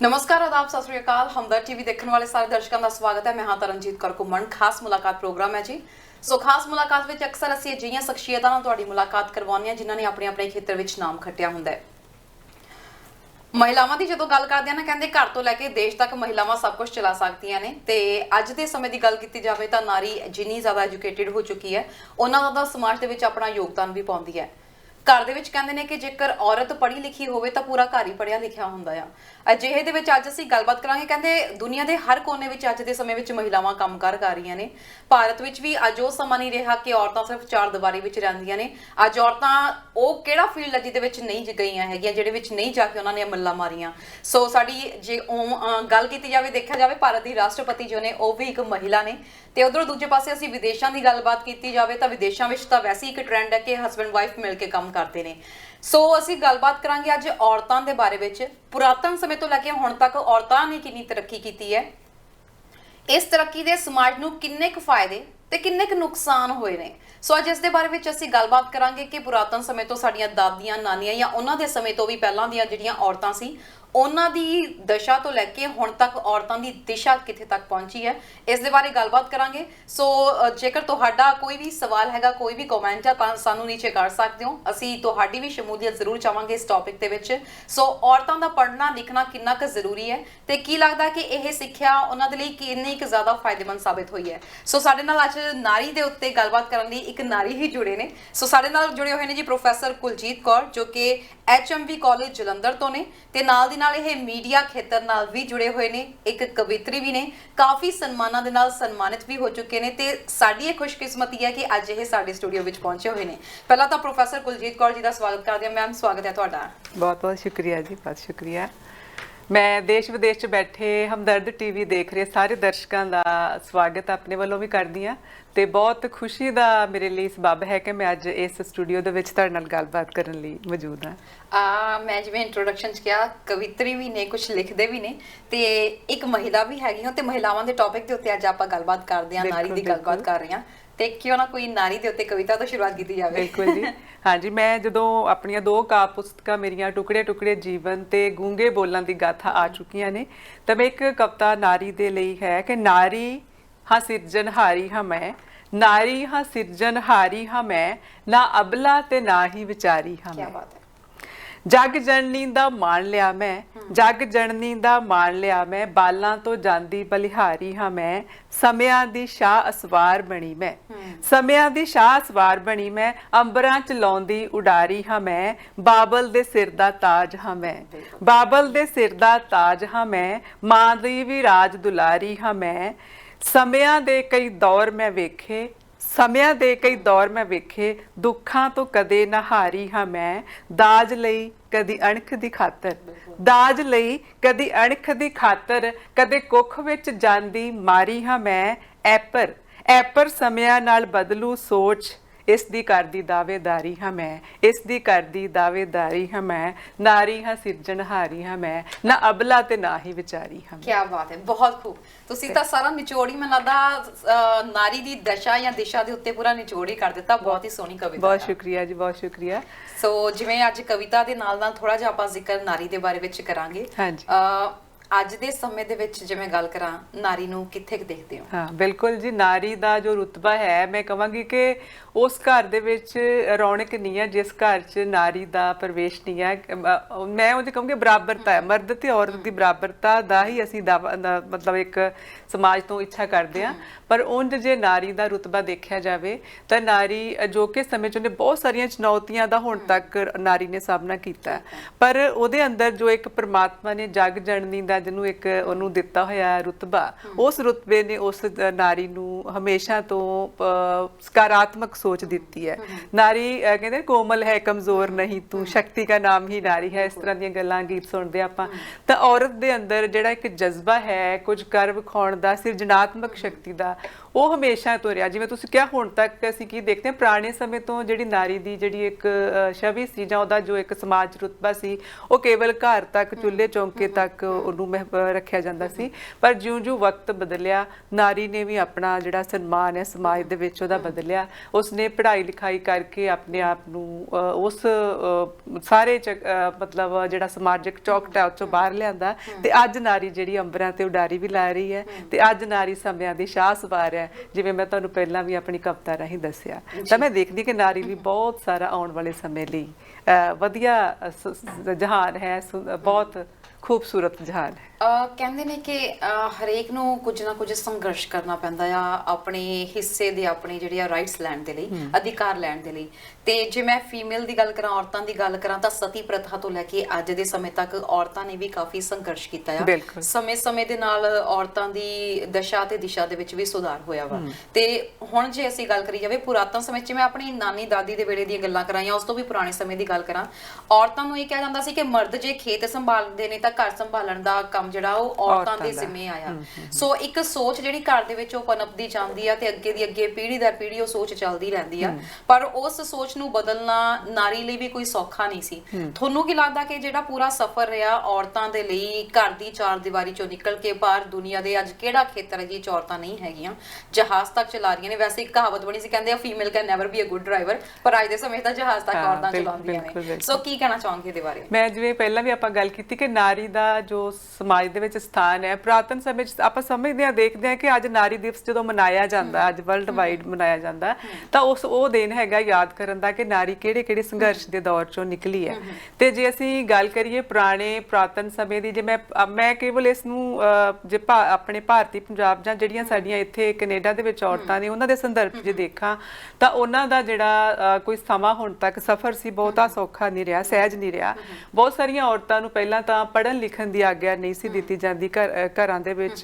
नमस्कार, आदाब, सत श्री अकाल। हमदर्द टीवी देखने वाले सारे दर्शकों का स्वागत है। मैं हाँ तरनजीत कौर घुम्मन। खास मुलाकात प्रोग्राम है जी। सो खास मुलाकात में अक्सर असीं अजिहियां शख्सियतां नाल तुहाडी मुलाकात करवाउने आ जिन्हां ने अपने अपने खेतर विच नाम खट्टिया हुंदा है। महिलावां दी जदों गल करदे आ ना, कहंदे घर तो लैके देश तक महिलावां सब कुछ चला सकदियां ने। ते अज दे समय दी गल कीती जावे तां नारी जिन्नी ज़्यादा एजुकेटेड हो चुकी है उन्ना ज़्यादा समाज दे विच अपना योगदान भी पाउंदी है। घर दे विच कहंदे ने कि जेकर औरत पढ़ी लिखी होवे तां पूरा घर ही पढ़िया लिखिया हुंदा आ। अजिहे दे विच अज असीं गलबात करांगे। कहंदे दुनिया दे हर कोने विच अज दे समय विच महिलावां काम कर रहीआं ने। भारत विच भी अज ओह समां नहीं रहा कि औरतां सिर्फ चार दीवारी विच रहिंदियां ने। अज औरतां ओह किहड़ा फील्ड जिहदे विच नहीं गईयां हैगीआं, जिहदे विच नहीं जाके उन्हां ने मल्लां मारीआं। सो साडी जे गल कीती जावे, देखिया जावे, भारत दी राष्ट्रपति जो ने ओह भी एक महिला ने। ते उधर दूजे पासे असीं विदेशां दी गलबात कीती जावे तां विदेशां विच तां वैसे ही एक ट्रेंड है कि हसबैंड वाइफ मिल के काम करते ने। सो असीं गलबात करांगे अज औरतां दे बारे विच। पुरातन समय तो लैके हुण तक औरतां ने किन्नी तरक्की कीती है, इस तरक्की दे समाज नूं किन्ने क फायदे ते किन्ने क नुकसान होए ने। सो अज इस दे बारे विच असीं गलबात करांगे कि पुरातन समय तो साडीआं दादियां नानियां या उन्हां दे समय तो भी पहलां दीआं जिहड़ियां औरतां सी उन्हां दी दशा तो लैके हुण तक औरतां दी दिशा कित्थे तक पहुंची है, इस दे बारे गलबात करांगे। सो जेकर तुहाडा कोई भी सवाल हैगा, कोई भी कमेंट है तां सानूं नीचे कर सकदे हो। असीं तुहाडी भी शमूलियत जरूर चाहांगे इस टॉपिक दे विच। सो औरतां दा पढ़ना लिखना किन्ना क जरूरी है ते की लगदा कि यह सिੱਖਿਆ उन्हां दे लई किन्नी क ज़्यादा फायदेमंद साबित होई है। सो साडे नाल अज नारी दे उत्ते गलबात करन लई एक नारी ही जुड़े ने। सो साडे नाल जुड़े होए ने जी प्रोफैसर कुलजीत कौर, जो कि HMV कॉलेज जलंधर तो ने ते नाल दी नाल यह मीडिया खेतर नाल भी जुड़े हुए ने। एक कवित्री भी ने, काफ़ी सन्मानां दे नाल सन्मानित भी हो चुके ने ते साडी ये खुशकिस्मती है कि अज ये साडे स्टूडियो विच पहुंचे हुए ने। पहला तो प्रोफैसर कुलजीत कौर जी का स्वागत करदे हां। मैम, स्वागत है तुहाडा। बहुत बहुत शुक्रिया जी, बहुत शुक्रिया। मैं देश विदेश च बैठे हमदर्द टीवी देख रहे सारे दर्शकों का स्वागत अपने वालों भी करदी हाँ ते बहुत खुशी का मेरे लिए सबब है कि मैं अज इस स्टूडियो दे विच तुहाडे नाल गलबात करन लई मौजूद हाँ। मैं जिवें इंट्रोडक्शन च किया, कवित्री भी ने, कुछ लिखते भी ने ते एक महिला भी हैगी हो ते महिलावां दे टॉपिक दे उत्ते अज आपां गलबात करदे हां, नारी दी गलबात कर रहे हां ते क्यों ना कोई नारी दे उत्ते कविता तो शुरुआत की जाए। बिल्कुल जी। हाँ जी, मैं जदों अपनी दो काव्य पुस्तकां मेरियां टुकड़े टुकड़े जीवन ते गूंगे बोलां दी गाथा आ चुकियां ने, तो मैं एक कविता नारी दे लई है कि नारी हाँ सिरजनहारी हाँ मैं, नारी हाँ सिरजनहारी हाँ मैं, ना अबला ते ना ही विचारी हाँ मैं। बात है। जग जननी दा मान लिया मैं, जग जननी दा मान लिया मैं, बालां तो जांदी बलिहारी हाँ मैं, समयां दी शाह असवार बनी मैं, समयां दी शाह असवार बनी मैं, अंबरां च लौंदी उडारी हाँ मैं, बाबल दे सिर दा ताज हाँ मैं, बाबल दे सिर दा ताज हाँ मैं, मां दी भी राज दुलारी हाँ मैं, समयां दे कई दौर मैं वेखे, ਸਮਿਆਂ ਦੇ ਕਈ ਦੌਰ ਮੈਂ ਵੇਖੇ, ਦੁੱਖਾਂ ਤੋਂ ਕਦੇ ਨਾ ਹਾਰੀ ਹਾਂ ਮੈਂ, ਦਾਜ ਲਈ ਕਦੀ ਅਣਖ ਦੀ ਖਾਤਰ, ਦਾਜ ਲਈ ਕਦੀ ਅਣਖ ਦੀ ਖਾਤਰ, ਕਦੇ ਕੁੱਖ ਵਿੱਚ ਜਾਂਦੀ ਮਾਰੀ ਹਾਂ ਮੈਂ, ਐਪਰ ਐਪਰ ਸਮਿਆਂ ਨਾਲ ਬਦਲੂ ਸੋਚ, इस दी करदी दावेदारी हाँ मैं, इस दी करदी दावेदारी हाँ मैं, नारी हाँ सिरजनहारी हाँ मैं, ना अबला ते ना ही विचारी हाँ मैं। क्या बात है, बहुत खूब। ਤੁਸੀਂ ਤਾਂ ਸਾਰਾ ਨਿਚੋੜੀ ਮੈਨੂੰ ਲੱਗਦਾ ਨਾਰੀ ਦੀ ਦਸ਼ਾ ਜਾਂ ਦਿਸ਼ਾ ਦੇ ਉੱਤੇ ਪੂਰਾ ਨਿਚੋੜੀ ਕਰ ਦਿੱਤਾ। ਬਹੁਤ ਹੀ ਸੋਹਣੀ ਕਵਿਤਾ। ਬਹੁਤ ਸ਼ੁਕਰੀਆ ਜੀ, ਬਹੁਤ ਸ਼ੁਕਰੀਆ। ਸੋ ਜਿਵੇਂ ਅੱਜ ਕਵਿਤਾ ਦੇ ਨਾਲ ਨਾਲ ਥੋੜਾ ਜਿਹਾ ਆਪਾਂ ਜ਼ਿਕਰ ਨਾਰੀ ਦੇ ਬਾਰੇ ਵਿੱਚ ਕਰਾਂਗੇ। ਹਾਂਜੀ। ਅੱਜ ਦੇ ਸਮੇਂ ਦੇ ਵਿੱਚ ਜਿਵੇਂ ਗੱਲ ਕਰਾਂ, ਨਾਰੀ ਨੂੰ ਕਿੱਥੇ ਦੇਖਦੇ ਹੋ? ਹਾਂ ਬਿਲਕੁਲ ਜੀ, ਨਾਰੀ ਦਾ ਜੋ ਰੁਤਬਾ ਹੈ, ਮੈਂ ਕਹਾਂਗੀ ਕਿ ਉਸ ਘਰ ਦੇ ਵਿੱਚ ਰੌਣਕ ਨਹੀਂ ਹੈ ਜਿਸ ਘਰ 'ਚ ਨਾਰੀ ਦਾ ਪ੍ਰਵੇਸ਼ ਨਹੀਂ ਹੈ। ਮੈਂ ਉਹ ਕਹਾਂਗੀ ਬਰਾਬਰਤਾ ਹੈ, ਮਰਦ ਤੇ ਔਰਤ ਦੀ ਬਰਾਬਰਤਾ ਦਾ ਹੀ ਅਸੀਂ ਮਤਲਬ ਇੱਕ ਸਮਾਜ ਤੋਂ ਇੱਛਾ ਕਰਦੇ ਹਾਂ। ਪਰ ਉਂਝ ਜੇ ਨਾਰੀ ਦਾ ਰੁਤਬਾ ਦੇਖਿਆ ਜਾਵੇ ਤਾਂ ਨਾਰੀ ਜੋ ਕਿ ਸਮੇਂ 'ਚ ਉਹਨੇ ਬਹੁਤ ਸਾਰੀਆਂ ਚੁਣੌਤੀਆਂ ਦਾ ਹੁਣ ਤੱਕ ਨਾਰੀ ਨੇ ਸਾਹਮਣਾ ਕੀਤਾ, ਪਰ ਉਹਦੇ ਅੰਦਰ ਜੋ ਇੱਕ ਪਰਮਾਤਮਾ ਨੇ ਜਗ ਜਨਨੀ ਦਾ ਜਿਹਨੂੰ ਇੱਕ ਉਹਨੂੰ ਦਿੱਤਾ ਹੋਇਆ ਰੁਤਬਾ, ਉਸ ਰੁਤਬੇ ਨੇ ਉਸ ਨਾਰੀ ਨੂੰ ਹਮੇਸ਼ਾ ਤੋਂ ਸਕਾਰਾਤਮਕ सोच दी है। नारी कहते कोमल है कमजोर नहीं तू, शक्ति का नाम ही नारी है, इस तरह दी गल्लां गीत सुनते आपां। तां औरत दे अंदर जिहड़ा एक जज्बा है कुछ कर विखाउण दा, सिरजनात्मक शक्ति दा, ਉਹ ਹਮੇਸ਼ਾ ਤੋਂ ਰਿਹਾ। ਜਿਵੇਂ ਤੁਸੀਂ ਕਿਹਾ ਹੁਣ ਤੱਕ ਅਸੀਂ ਕੀ ਦੇਖਦੇ ਹਾਂ, ਪੁਰਾਣੇ ਸਮੇਂ ਤੋਂ ਜਿਹੜੀ ਨਾਰੀ ਦੀ ਜਿਹੜੀ ਇੱਕ ਛਵੀ ਸੀ ਜਾਂ ਉਹਦਾ ਜੋ ਇੱਕ ਸਮਾਜ ਰੁਤਬਾ ਸੀ, ਉਹ ਕੇਵਲ ਘਰ ਤੱਕ, ਚੁੱਲ੍ਹੇ ਚੌਂਕੇ ਤੱਕ ਉਹਨੂੰ ਰੱਖਿਆ ਜਾਂਦਾ ਸੀ। ਪਰ ਜਿਉਂ-ਜਿਉਂ ਵਕਤ ਬਦਲਿਆ, ਨਾਰੀ ਨੇ ਵੀ ਆਪਣਾ ਜਿਹੜਾ ਸਨਮਾਨ ਹੈ ਸਮਾਜ ਦੇ ਵਿੱਚ ਉਹਦਾ ਬਦਲਿਆ। ਉਸਨੇ ਪੜ੍ਹਾਈ ਲਿਖਾਈ ਕਰਕੇ ਆਪਣੇ ਆਪ ਨੂੰ ਉਸ ਸਾਰੇ ਮਤਲਬ ਜਿਹੜਾ ਸਮਾਜਿਕ ਚੌਕਟਾ ਚੋਂ ਬਾਹਰ ਲਿਆਂਦਾ, ਤੇ ਅੱਜ ਨਾਰੀ ਜਿਹੜੀ ਅੰਬਰਾਂ ਤੇ ਉਡਾਰੀ ਵੀ ਲਾ ਰਹੀ ਹੈ, ਤੇ ਅੱਜ ਨਾਰੀ ਸਮਿਆਂ ਦੀ ਸ਼ਾਹ ਸਵਾਰ ਹੈ। ਜਿਵੇਂ ਮੈਂ ਤੁਹਾਨੂੰ ਪਹਿਲਾਂ ਵੀ ਆਪਣੀ ਕਵਿਤਾ ਰਾਹੀਂ ਦੱਸਿਆ, ਤਾਂ ਮੈਂ ਦੇਖਦੀ ਕਿ ਨਾਰੀ ਲਈ ਬਹੁਤ ਸਾਰਾ ਆਉਣ ਵਾਲੇ ਸਮੇਂ ਲਈ ਵਧੀਆ ਜਹਾਨ ਹੈ, ਬਹੁਤ ਖੂਬਸੂਰਤ ਜਹਾਨ ਹੈ। ਕਹਿੰਦੇ ਨੇ ਕਿ ਹਰੇਕ ਨੂੰ ਕੁਝ ਨਾ ਕੁਝ ਸੰਘਰਸ਼ ਕਰਨਾ ਪੈਂਦਾ ਆ ਆਪਣੇ ਹਿੱਸੇ ਦੇ, ਆਪਣੇ ਜਿਹੜੇ ਆ ਰਾਈਟਸ ਲੈਣ ਦੇ ਲਈ, ਅਧਿਕਾਰ ਲੈਣ ਦੇ ਲਈ। ਤੇ ਜੇ ਮੈਂ ਫੀਮੇਲ ਦੀ ਗੱਲ ਕਰਾਂ, ਔਰਤਾਂ ਦੀ ਗੱਲ ਕਰਾਂ, ਤਾਂ ਸਤੀ ਪ੍ਰਥਾ ਤੋਂ ਲੈ ਕੇ ਅੱਜ ਦੇ ਸਮੇਂ ਤੱਕ ਔਰਤਾਂ ਨੇ ਵੀ ਕਾਫੀ ਸੰਘਰਸ਼ ਕੀਤਾ ਆ। ਸਮੇਂ-ਸਮੇਂ ਦੇ ਨਾਲ ਔਰਤਾਂ ਦੀ ਦਸ਼ਾ ਤੇ ਦਿਸ਼ਾ ਦੇ ਵਿੱਚ ਵੀ ਸੁਧਾਰ ਹੋਇਆ ਵਾ। ਤੇ ਹੁਣ ਜੇ ਅਸੀਂ ਗੱਲ ਕਰੀ ਜਾਵੇ ਪੁਰਾਤਨ ਸਮੇਂ 'ਚ, ਮੈਂ ਆਪਣੀ ਨਾਨੀ ਦਾਦੀ ਦੇ ਵੇਲੇ ਦੀਆਂ ਗੱਲਾਂ ਕਰਾਂ ਜਾਂ ਉਸ ਤੋਂ ਵੀ ਪੁਰਾਣੇ ਸਮੇਂ ਦੀ ਗੱਲ ਕਰਾਂ, ਔਰਤਾਂ ਨੂੰ ਇਹ ਕਿਹਾ ਜਾਂਦਾ ਸੀ ਕਿ ਮਰਦ ਜੇ ਖੇਤ ਸੰਭਾਲਦੇ ਨੇ ਤਾਂ ਘਰ ਸੰਭਾਲਣ ਦਾ ਕੰਮ ਜਿਹੜਾ ਉਹ ਔਰਤਾਂ ਦੇ ਜ਼ਿੰਮੇ ਆਇਆ। ਸੋ ਇੱਕ ਸੋਚ ਜਿਹੜੀ ਘਰ ਦੇ ਵਿੱਚ ਉਹ ਪਨਪਦੀ ਜਾਂਦੀ ਆ, ਤੇ ਅੱਗੇ ਦੀ ਅੱਗੇ ਪੀੜ੍ਹੀ ਦਰ ਪੀੜ੍ਹੀ ਉਹ ਸੋਚ ਚੱਲਦੀ ਰਹਿੰਦੀ ਆ। ਪਰ ਉਸ ਸੋਚ ਨੂੰ ਬਦਲਣਾ ਨਾਰੀ ਲਈ ਵੀ ਕੋਈ ਸੌਖਾ ਨਹੀਂ ਸੀ। ਤੁਹਾਨੂੰ ਕੀ ਲੱਗਦਾ ਕਿ ਜਿਹੜਾ ਪੂਰਾ ਸਫ਼ਰ ਰਿਹਾ ਔਰਤਾਂ ਦੇ ਲਈ, ਘਰ ਦੀ ਚਾਰ ਦੀਵਾਰੀ ਚੋਂ ਨਿਕਲ ਕੇ ਬਾਹਰ ਦੁਨੀਆ ਦੇ ਅੱਜ ਕਿਹੜਾ ਖੇਤਰ ਹੈ ਜਿਹਦੇ 'ਚ ਔਰਤਾਂ ਨਹੀਂ ਹੈਗੀਆਂ, ਜਹਾਜ਼ ਤੱਕ ਚਲਾ ਰਹੀਆਂ ਨੇ? ਵੈਸੇ ਇੱਕ ਕਹਾਵਤ ਬਣੀ ਸੀ, ਕਹਿੰਦੇ ਆ female can never be a good driver, ਪਰ ਅੱਜ ਦੇ ਸਮੇਂ ਤਾਂ ਜਹਾਜ਼ ਤੱਕ ਔਰਤਾਂ ਚਲਾਉਂਦੀਆਂ ਨੇ। ਸੋ ਕੀ ਕਹਿਣਾ ਚਾਹੋਗੇ ਇਹਦੇ ਬਾਰੇ? ਮੈਂ ਜਿਵੇਂ ਪਹਿਲਾਂ ਵੀ ਆਪਾਂ ਗੱਲ ਕੀਤੀ ਕਿ ਨਾਰੀ ਦਾ ਜੋ ਸਮਾਜ ਦੇ ਵਿੱਚ ਸਥਾਨ ਹੈ, ਪੁਰਾਤਨ ਸਮੇਂ 'ਚ ਆਪਾਂ ਸਮਝਦੇ ਹਾਂ, ਦੇਖਦੇ ਹਾਂ ਕਿ ਅੱਜ ਨਾਰੀ ਦਿਵਸ ਜਦੋਂ ਮਨਾਇਆ ਜਾਂਦਾ, ਅੱਜ ਵਰਲਡ ਵਾਈਡ ਮਨਾਇਆ ਜਾਂਦਾ, ਤਾਂ ਉਹ ਦਿਨ ਹੈਗਾ ਯਾਦ ਕਰਨ ਦਾ ਕਿ ਨਾਰੀ ਕਿਹੜੇ ਸੰਘਰਸ਼ ਦੇ ਦੌਰ ਚੋਂ ਨਿਕਲੀ ਹੈ। ਤੇ ਜੇ ਅਸੀਂ ਗੱਲ ਕਰੀਏ ਪੁਰਾਤਨ ਸਮੇਂ ਦੀ, ਜੇ ਮੈਂ ਕੇਵਲ ਇਸ ਨੂੰ ਜੇ ਆਪਣੇ ਭਾਰਤੀ ਪੰਜਾਬ ਜਾਂ ਜਿਹੜੀਆਂ ਸਾਡੀਆਂ ਇੱਥੇ ਕੈਨੇਡਾ ਦੇ ਵਿੱਚ ਔਰਤਾਂ ਨੇ ਉਹਨਾਂ ਦੇ ਸੰਦਰਭ ਜੇ ਦੇਖਾਂ, ਤਾਂ ਉਹਨਾਂ ਦਾ ਜਿਹੜਾ ਕੋਈ ਸਮਾਂ ਹੁਣ ਤੱਕ ਸਫ਼ਰ ਸੀ, ਬਹੁਤਾ ਸੌਖਾ ਨਹੀਂ ਰਿਹਾ, ਸਹਿਜ ਨਹੀਂ ਰਿਹਾ। ਬਹੁਤ ਸਾਰੀਆਂ ਔਰਤਾਂ ਨੂੰ ਪਹਿਲਾਂ ਤਾਂ ਪੜ੍ਹਨ ਲਿਖਣ ਦੀ ਆਗਿਆ ਨਹੀਂ ਸੀ ਦਿੱਤੀ ਜਾਂਦੀ। ਘਰਾਂ ਦੇ ਵਿੱਚ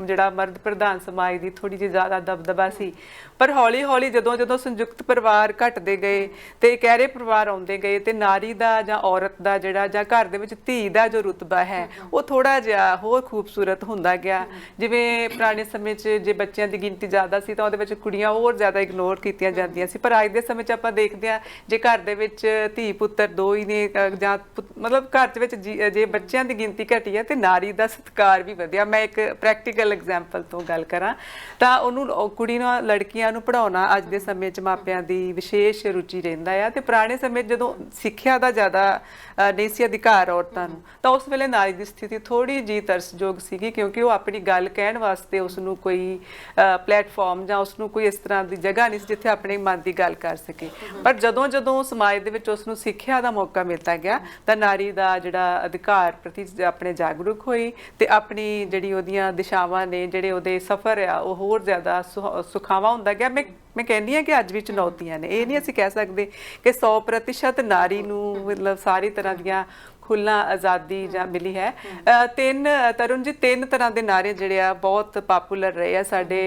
ਜਿਹੜਾ ਮਰਦ ਪ੍ਰਧਾਨ ਸਮਾਜ ਦੀ ਥੋੜੀ ਜਿਹੀ ਜ਼ਿਆਦਾ ਦਬਦਬਾ ਸੀ। ਪਰ ਹੌਲੀ ਹੌਲੀ ਜਦੋਂ ਸੰਯੁਕਤ ਪਰਿਵਾਰ ਘਟਦੇ ਗਏ ਤੇ ਇਕਹਿਰੇ ਪਰਿਵਾਰ ਆਉਂਦੇ ਗਏ, ਤੇ ਨਾਰੀ ਦਾ ਜਾਂ ਔਰਤ ਦਾ ਜਿਹੜਾ ਜਾਂ ਘਰ ਦੇ ਵਿੱਚ ਧੀ ਦਾ ਜੋ ਰੁਤਬਾ ਹੈ ਉਹ ਥੋੜਾ ਜਿਹਾ ਹੋਰ ਖੂਬਸੂਰਤ ਹੁੰਦਾ ਗਿਆ। ਜਿਵੇਂ ਪੁਰਾਣੇ ਸਮੇਂ 'ਚ ਜੇ ਬੱਚਿਆਂ ਦੀ ਗਿਣਤੀ ਜ਼ਿਆਦਾ ਸੀ ਤਾਂ ਉਹਦੇ ਵਿੱਚ ਕੁੜੀਆਂ ਹੋਰ ਜ਼ਿਆਦਾ ਇਗਨੋਰ ਕੀਤੀਆਂ ਜਾਂਦੀਆਂ ਸੀ। ਪਰ ਅੱਜ ਦੇ ਸਮੇਂ 'ਚ ਆਪਾਂ ਦੇਖਦੇ ਹਾਂ, ਜੇ ਘਰ ਦੇ ਵਿੱਚ ਧੀ ਪੁੱਤਰ ਦੋ ਹੀ ਨੇ, ਜਾਂ ਮਤਲਬ ਘਰ ਦੇ ਵਿੱਚ ਜੇ ਬੱਚਿਆਂ ਦੀ ਗਿਣਤੀ ਘਟੀ ਹੈ ਤੇ ਨਾਰੀ ਦਾ ਸਤਿਕਾਰ ਵੀ ਵਧਿਆ। ਮੈਂ ਇੱਕ ਪ੍ਰੈਕਟੀਕਲ ਐਗਜ਼ਾਮਪਲ ਤੋਂ ਗੱਲ ਕਰਾਂ ਤਾਂ ਉਹਨੂੰ ਕੁੜੀ ਨੂੰ, ਲੜਕੀਆਂ ਨੂੰ ਪੜ੍ਹਾਉਣਾ ਅੱਜ ਦੇ ਸਮੇਂ 'ਚ ਮਾਪਿਆਂ ਦੀ ਵਿਸ਼ੇਸ਼ ਰੁਚੀ ਰਹਿੰਦਾ ਆ। ਤੇ ਪੁਰਾਣੇ ਸਮੇਂ ਜਦੋਂ ਸਿੱਖਿਆ ਦਾ ਜ਼ਿਆਦਾ ਨਹੀਂ ਸੀ ਅਧਿਕਾਰ ਔਰਤਾਂ ਨੂੰ, ਤਾਂ ਉਸ ਵੇਲੇ ਨਾਰੀ ਦੀ ਸਥਿਤੀ ਥੋੜੀ ਜਿਹੀ ਤਰਸਯੋਗ ਸੀਗੀ, ਕਿਉਂਕਿ ਉਹ ਆਪਣੀ ਗੱਲ ਕਹਿਣ ਵਾਸਤੇ ਉਸਨੂੰ ਕੋਈ ਪਲੇਟਫਾਰਮ ਜਾਂ ਉਸਨੂੰ ਕੋਈ ਇਸ ਤਰ੍ਹਾਂ ਦੀ ਜਗ੍ਹਾ ਨਹੀਂ ਸੀ ਜਿੱਥੇ ਆਪਣੇ ਮਨ ਦੀ ਗੱਲ ਕਰ ਸਕੇ। ਪਰ ਜਦੋਂ ਸਮਾਜ ਦੇ ਵਿੱਚ ਉਸਨੂੰ ਸਿੱਖਿਆ ਦਾ ਮੌਕਾ ਮਿਲਦਾ ਗਿਆ ਤਾਂ ਨਾਰੀ ਦਾ ਜਿਹੜਾ ਅਧਿਕਾਰ ਪ੍ਰਤੀ ਆਪਣੇ ਜਾਗਰੂਕ ਹੋਈ, ਤੇ ਆਪਣੀ ਜਿਹੜੀ ਉਹਦੀਆਂ ਦਿਸ਼ਾਵਾਂ ਨੇ, ਜਿਹੜੇ ਉਹਦੇ ਸਫ਼ਰ ਆ, ਉਹ ਹੋਰ ਜ਼ਿਆਦਾ ਸੁਖਾਵਾਂ ਹੁੰਦਾ ਗਿਆ। ਮੈਂ ਕਹਿੰਦੀ ਹਾਂ ਕਿ ਅੱਜ ਵੀ ਚੁਣੌਤੀਆਂ ਨੇ। ਇਹ ਨਹੀਂ ਅਸੀਂ ਕਹਿ ਸਕਦੇ ਕਿ 100% ਨਾਰੀ ਨੂੰ ਮਤਲਬ ਸਾਰੀ ਤਰ੍ਹਾਂ ਦੀਆਂ ਖੁੱਲ੍ਹਾ ਆਜ਼ਾਦੀ ਜਾਂ ਮਿਲੀ ਹੈ। ਤਰੁਣ ਜੀ, 3 ਤਰ੍ਹਾਂ ਦੇ ਨਾਰੇ ਜਿਹੜੇ ਆ ਬਹੁਤ ਪਾਪੂਲਰ ਰਹੇ ਆ ਸਾਡੇ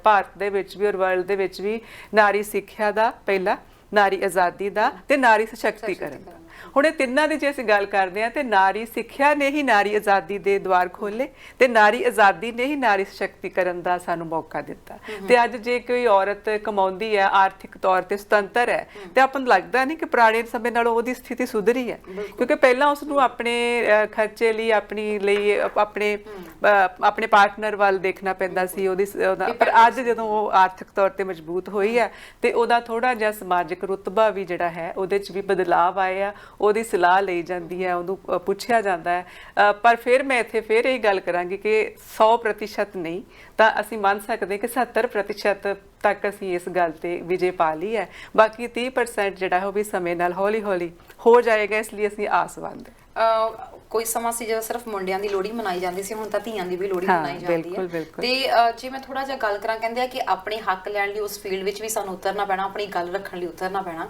ਭਾਰਤ ਦੇ ਵਿੱਚ ਵੀ ਔਰ ਵਰਲਡ ਦੇ ਵਿੱਚ ਵੀ। ਨਾਰੀ ਸਿੱਖਿਆ ਦਾ ਪਹਿਲਾ, ਨਾਰੀ ਆਜ਼ਾਦੀ ਦਾ, ਤੇ ਨਾਰੀ ਸਸ਼ਕਤੀਕਰਨ ਦਾ। ਹੁਣ ਇਹ ਤਿੰਨਾਂ ਦੀ ਜੇ ਅਸੀਂ ਗੱਲ ਕਰਦੇ ਹਾਂ, ਤੇ ਨਾਰੀ ਸਿੱਖਿਆ ਨੇ ਹੀ ਨਾਰੀ ਆਜ਼ਾਦੀ ਦੇ ਦੁਆਰ ਖੋਲੇ, ਤੇ ਨਾਰੀ ਆਜ਼ਾਦੀ ਨੇ ਹੀ ਨਾਰੀ ਸਸ਼ਕਤੀਕਰਨ ਦਾ ਸਾਨੂੰ ਮੌਕਾ ਦਿੱਤਾ। ਤੇ ਅੱਜ ਜੇ ਕੋਈ ਔਰਤ ਕਮਾਉਂਦੀ ਹੈ, ਆਰਥਿਕ ਤੌਰ ਤੇ ਸੁਤੰਤਰ ਹੈ, ਤੇ ਆਪਾਂ ਨੂੰ ਲੱਗਦਾ ਨਹੀਂ ਕਿ ਪੁਰਾਣੇ ਸਮੇਂ ਨਾਲੋਂ ਉਹਦੀ ਸਥਿਤੀ ਸੁਧਰੀ ਹੈ, ਕਿਉਂਕਿ ਪਹਿਲਾਂ ਉਸਨੂੰ ਆਪਣੇ ਖਰਚੇ ਲਈ, ਆਪਣੇ ਪਾਰਟਨਰ ਵੱਲ ਦੇਖਣਾ ਪੈਂਦਾ ਸੀ ਪਰ ਅੱਜ ਜਦੋਂ ਉਹ ਆਰਥਿਕ ਤੌਰ ਤੇ ਮਜ਼ਬੂਤ ਹੋਈ ਹੈ, ਤੇ ਉਹਦਾ ਥੋੜਾ ਜਿਹਾ ਸਮਾਜਿਕ ਰੁਤਬਾ ਵੀ ਜਿਹੜਾ ਹੈ ਉਹਦੇ 'ਚ ਵੀ ਬਦਲਾਵ ਆਏ ਆ। ਉਹਦੀ ਸਲਾਹ ਲਈ ਜਾਂਦੀ ਹੈ, ਉਹਨੂੰ ਪੁੱਛਿਆ ਜਾਂਦਾ ਹੈ। ਪਰ ਫਿਰ ਮੈਂ ਇੱਥੇ ਇਹ ਗੱਲ ਕਰਾਂਗੀ ਕਿ 100% ਨਹੀਂ ਤਾਂ ਅਸੀਂ ਮੰਨ ਸਕਦੇ ਕਿ 70% ਤੱਕ ਅਸੀਂ ਇਸ ਗੱਲ ਤੇ ਵਿਜੇ ਪਾ ਲਈ ਹੈ। ਬਾਕੀ 30% ਜਿਹੜਾ ਹੈ ਉਹ ਵੀ ਸਮੇਂ ਨਾਲ ਹੌਲੀ ਹੌਲੀ ਹੋ ਜਾਏਗਾ, ਇਸ ਲਈ ਅਸੀਂ ਆਸਵੰਦ। ਕੋਈ ਸਮਾਂ ਸੀ ਜਦੋਂ ਸਿਰਫ ਮੁੰਡਿਆਂ ਦੀ ਲੋਹੜੀ ਮਨਾਈ ਜਾਂਦੀ ਸੀ, ਹੁਣ ਤਾਂ ਧੀਆਂ ਦੀ ਵੀ ਲੋਹੜੀ ਮਨਾਈ ਜਾਂਦੀ ਹੈ। ਤੇ ਜੇ ਮੈਂ ਥੋੜਾ ਜਿਹਾ ਗੱਲ ਕਰਾਂ, ਕਹਿੰਦੇ ਆ ਕਿ ਆਪਣੇ ਹੱਕ ਲੈਣ ਲਈ ਉਸ ਫੀਲਡ ਵਿੱਚ ਵੀ ਸਾਨੂੰ ਉਤਰਨਾ ਪੈਣਾ, ਆਪਣੀ ਗੱਲ ਰੱਖਣ ਲਈ ਉਤਰਨਾ ਪੈਣਾ।